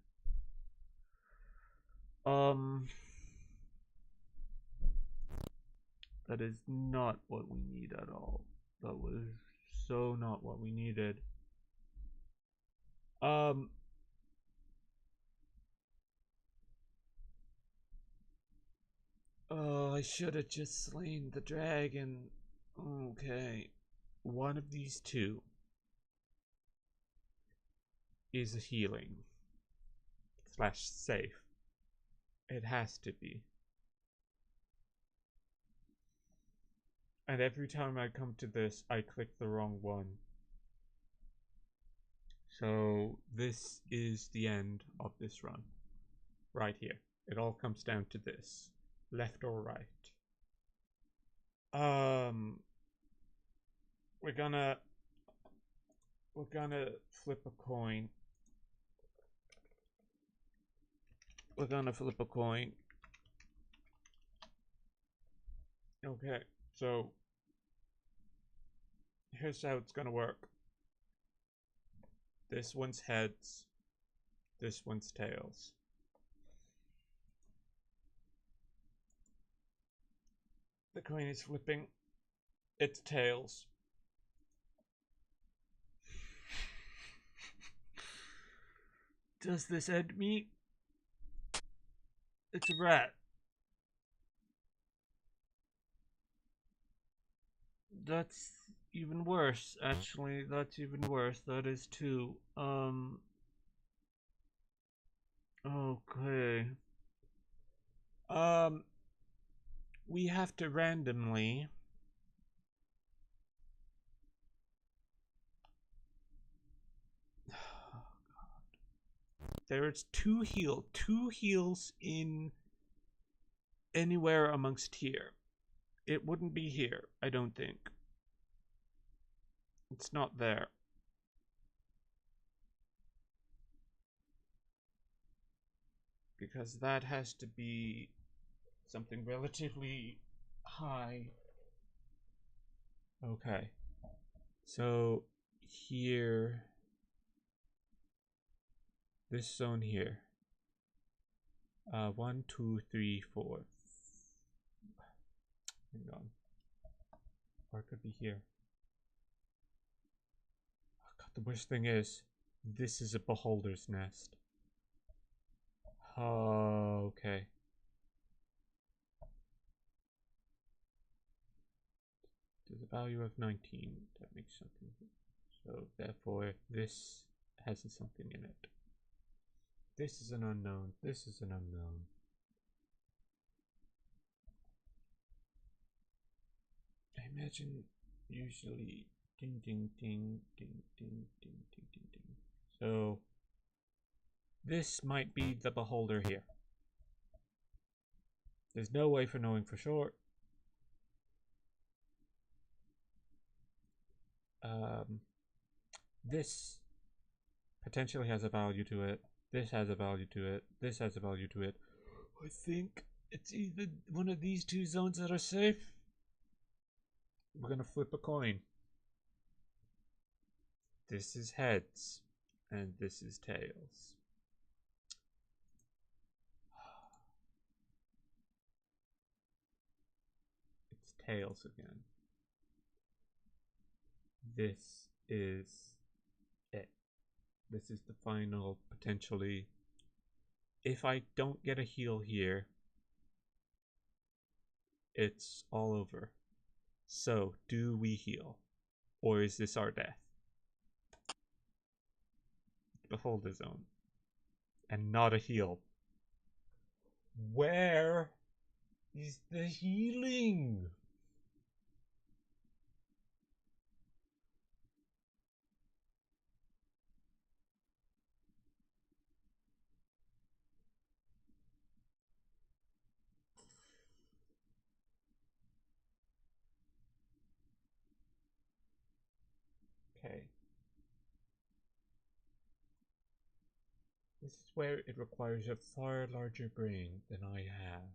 That is not what we need at all. That was so not what we needed. Oh, I should have just slain the dragon. Okay. One of these 2 is a healing / safe. It has to be. And every time I come to this, I click the wrong one. So this is the end of this run. Right here. It all comes down to this. Left or right. We're gonna flip a coin. We're gonna flip a coin. Okay, so here's how it's gonna work. This one's heads, this one's tails. The coin is flipping its tails. Does this end me? It's a rat. That's even worse, actually. That's even worse. That is two. Okay. We have to randomly there's two heals in anywhere amongst here. It wouldn't be here, I don't think. It's not there. Because that has to be something relatively high. Okay. So here, this zone here. 1, 2, 3, 4. Hang on. Or it could be here. Oh God, the worst thing is, this is a beholder's nest. Oh, okay. There's a value of 19. That makes something. So therefore, this has something in it. This is an unknown. This is an unknown. I imagine usually ding ding ding ding ding ding ding ding ding. So this might be the beholder here. There's no way for knowing for sure. This potentially has a value to it. This has a value to it. This has a value to it. I think it's either one of these two zones that are safe. We're gonna flip a coin. This is heads, and this is tails. It's tails again. This is it. This is the final, potentially. If I don't get a heal here, it's all over. So, do we heal? Or is this our death? Beholder zone. And not a heal. Where is the healing? Okay. This is where it requires a far larger brain than I have.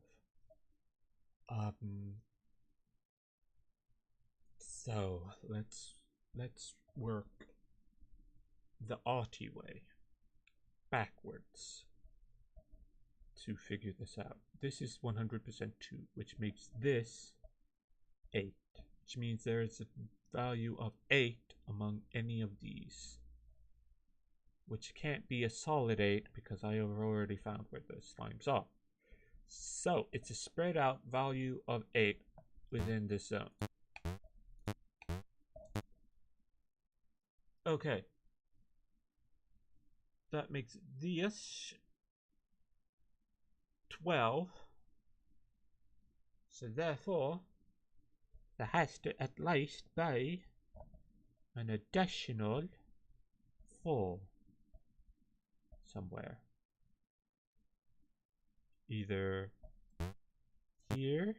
So let's work the arty way backwards to figure this out. This is 100% 2, which makes this 8, which means there is a value of 8 among any of these, which can't be a solid 8 because I have already found where the slimes are. So it's a spread out value of 8 within this zone. Okay. That makes this 12. So therefore, there has to at least be an additional 4 somewhere. Either here,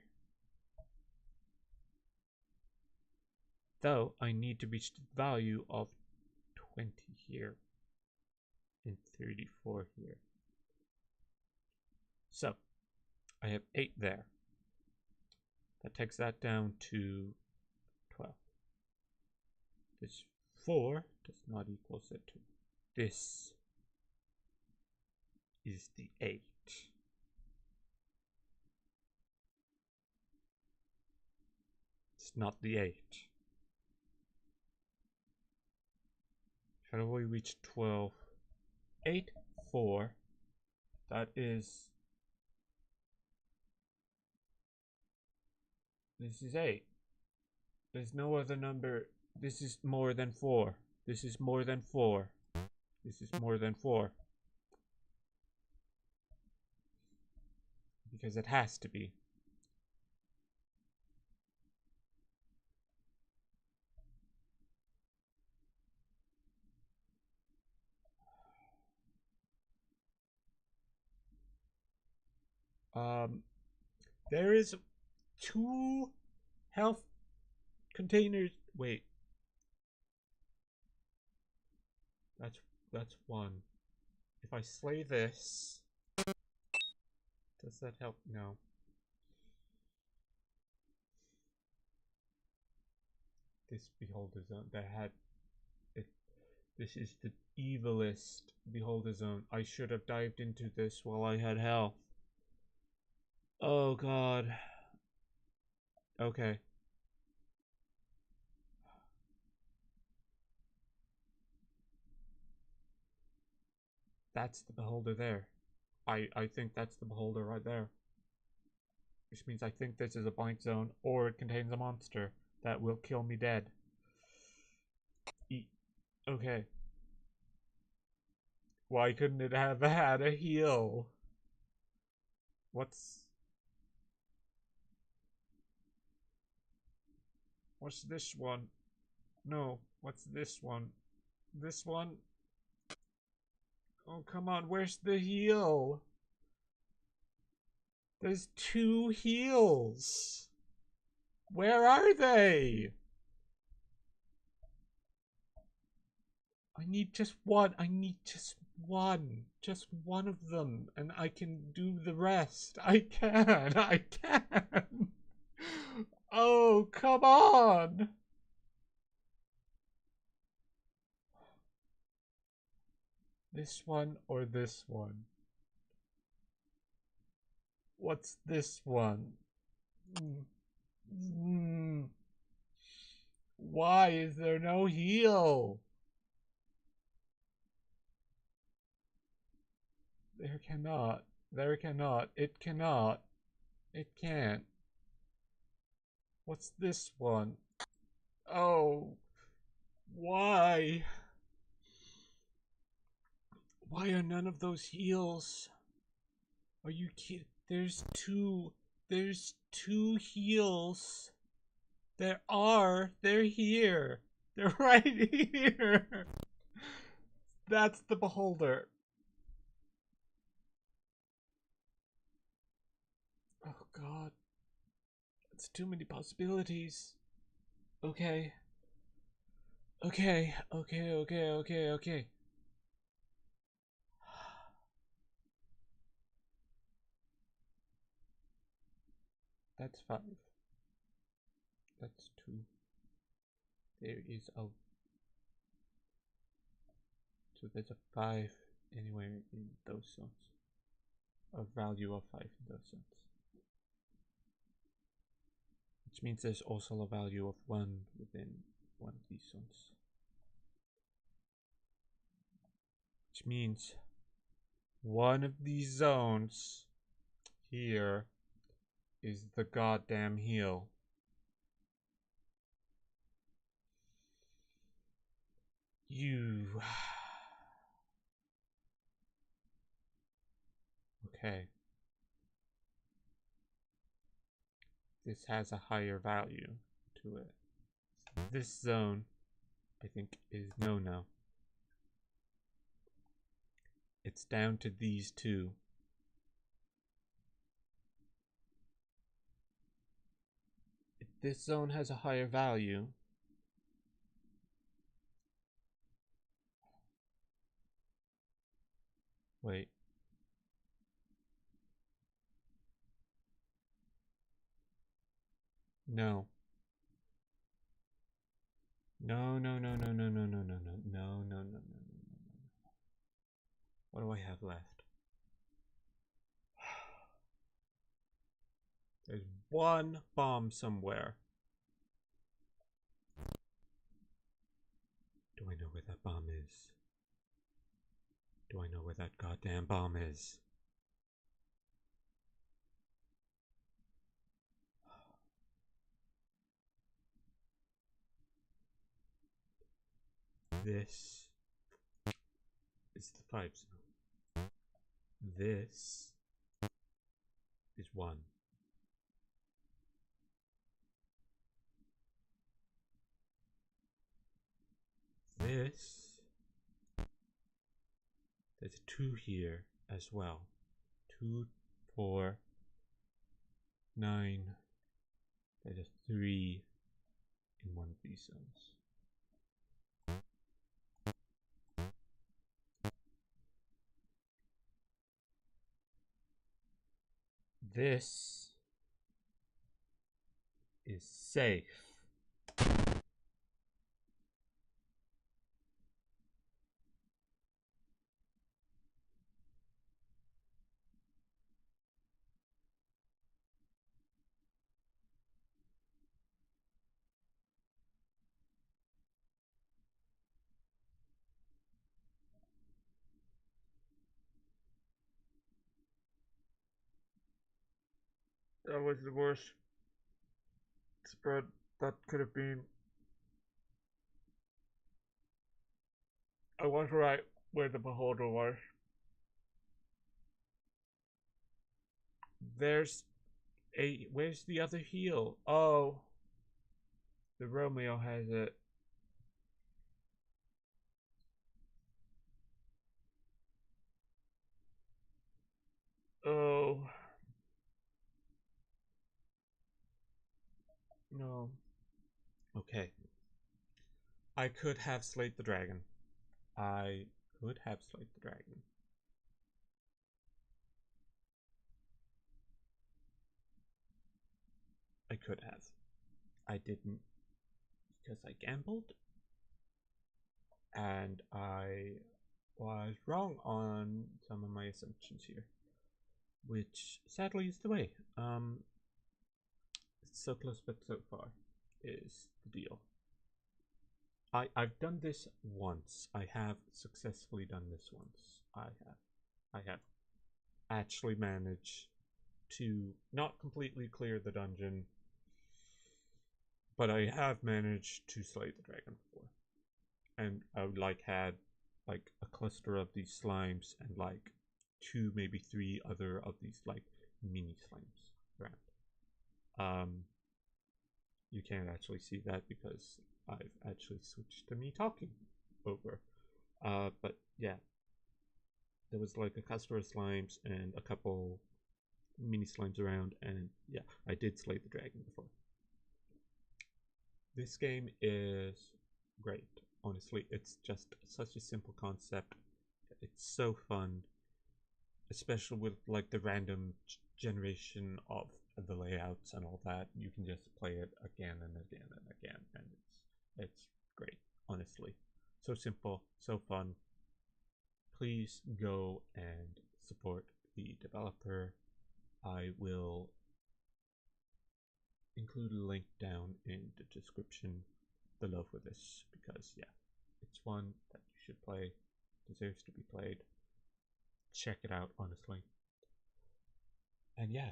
though I need to reach the value of 20 here and 34 here. So I have 8 there. That takes that down to 12. This 4 does not equal set 2. This is the 8. just not the 8. How do we reach 12? 8, 4. That is... This is 8. There's no other number. This is more than 4. This is more than 4. This is more than 4. Because it has to be. There is 2 health containers. Wait. That's 1. If I slay this, does that help? No. This beholder zone that had it. This is the evilest beholder zone. I should have dived into this while I had health. Oh god. Okay. That's the beholder there. I think that's the beholder right there. Which means I think this is a blank zone, or it contains a monster that will kill me dead. Okay. Why couldn't it have had a heal? What's this one? No, what's this one? This one? Oh, come on, where's the heal? There's 2 heals. Where are they? I need just one. I need just one. Just one of them. And I can do the rest. I can. I can. Oh, come on. This one or this one? What's this one? Why is there no heal? There cannot. There cannot. It cannot. It can't. What's this one? Oh. Why? Why are none of those heals? Are you kidding? There's 2. There's 2 heals. There are. They're here. They're right here. That's the beholder. Oh god. That's too many possibilities. Okay. Okay. That's 5. That's 2. There is a... So there's a 5 anywhere in those zones. A value of 5 in those zones. Which means there's also a value of 1 within one of these zones. Which means one of these zones here is the goddamn heal. You... Okay. This has a higher value to it. This zone, I think, is no-no. It's down to these 2. If this zone has a higher value, wait. No. No. What do I have left? There's 1 bomb somewhere. I know where that bomb is? Do I know where that goddamn bomb is? This is the 5 zone. This is 1. This, there's a 2 here as well. 2, 4, 9. There's a 3 in one of these zones. This is safe. That was the worst spread that could have been. I was right where the beholder was. There's a... Where's the other heel? Oh. The Romeo has it. Oh. No. Okay. I could have slayed the dragon. I could have slayed the dragon. I could have. I didn't because I gambled. And I was wrong on some of my assumptions here. Which sadly is the way. It's so close but so far is the deal. I've done this once. I have successfully done this once. I have actually managed to not completely clear the dungeon, but I have managed to slay the dragon before. And I had like a cluster of these slimes and like 2, maybe 3 other of these like mini slimes around. You can't actually see that because I've actually switched to me talking over. But yeah, there was like a cluster of slimes and a couple mini slimes around, and yeah, I did slay the dragon before. This game is great. Honestly, it's just such a simple concept. It's so fun, especially with like the random generation of the layouts and all that. You can just play it again and again and again, and it's great. Honestly, so simple, so fun. Please go and support the developer. I will include a link down in the description below for this because yeah, it's one that you should play, deserves to be played. Check it out, honestly. And yeah,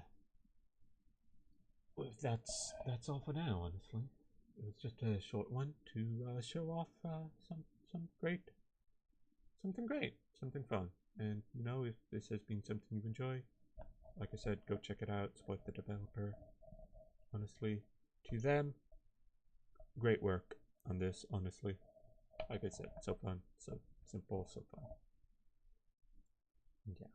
well, that's all for now. Honestly, it was just a short one to show off something great, something fun. And you know, if this has been something you enjoy, like I said, go check it out. Support the developer. Honestly, to them, great work on this. Honestly, like I said, so fun, so simple, so fun. And yeah,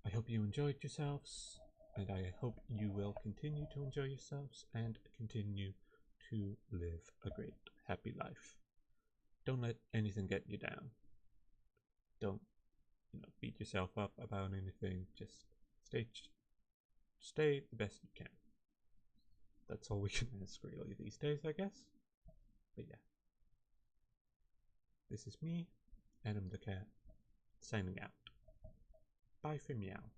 I hope you enjoyed yourselves, and I hope you will continue to enjoy yourselves and continue to live a great, happy life. Don't let anything get you down. Don't, beat yourself up about anything. Just stay the best you can. That's all we can ask really these days, I guess. But yeah, this is me, AtomTheCat, signing out. Bye for meow.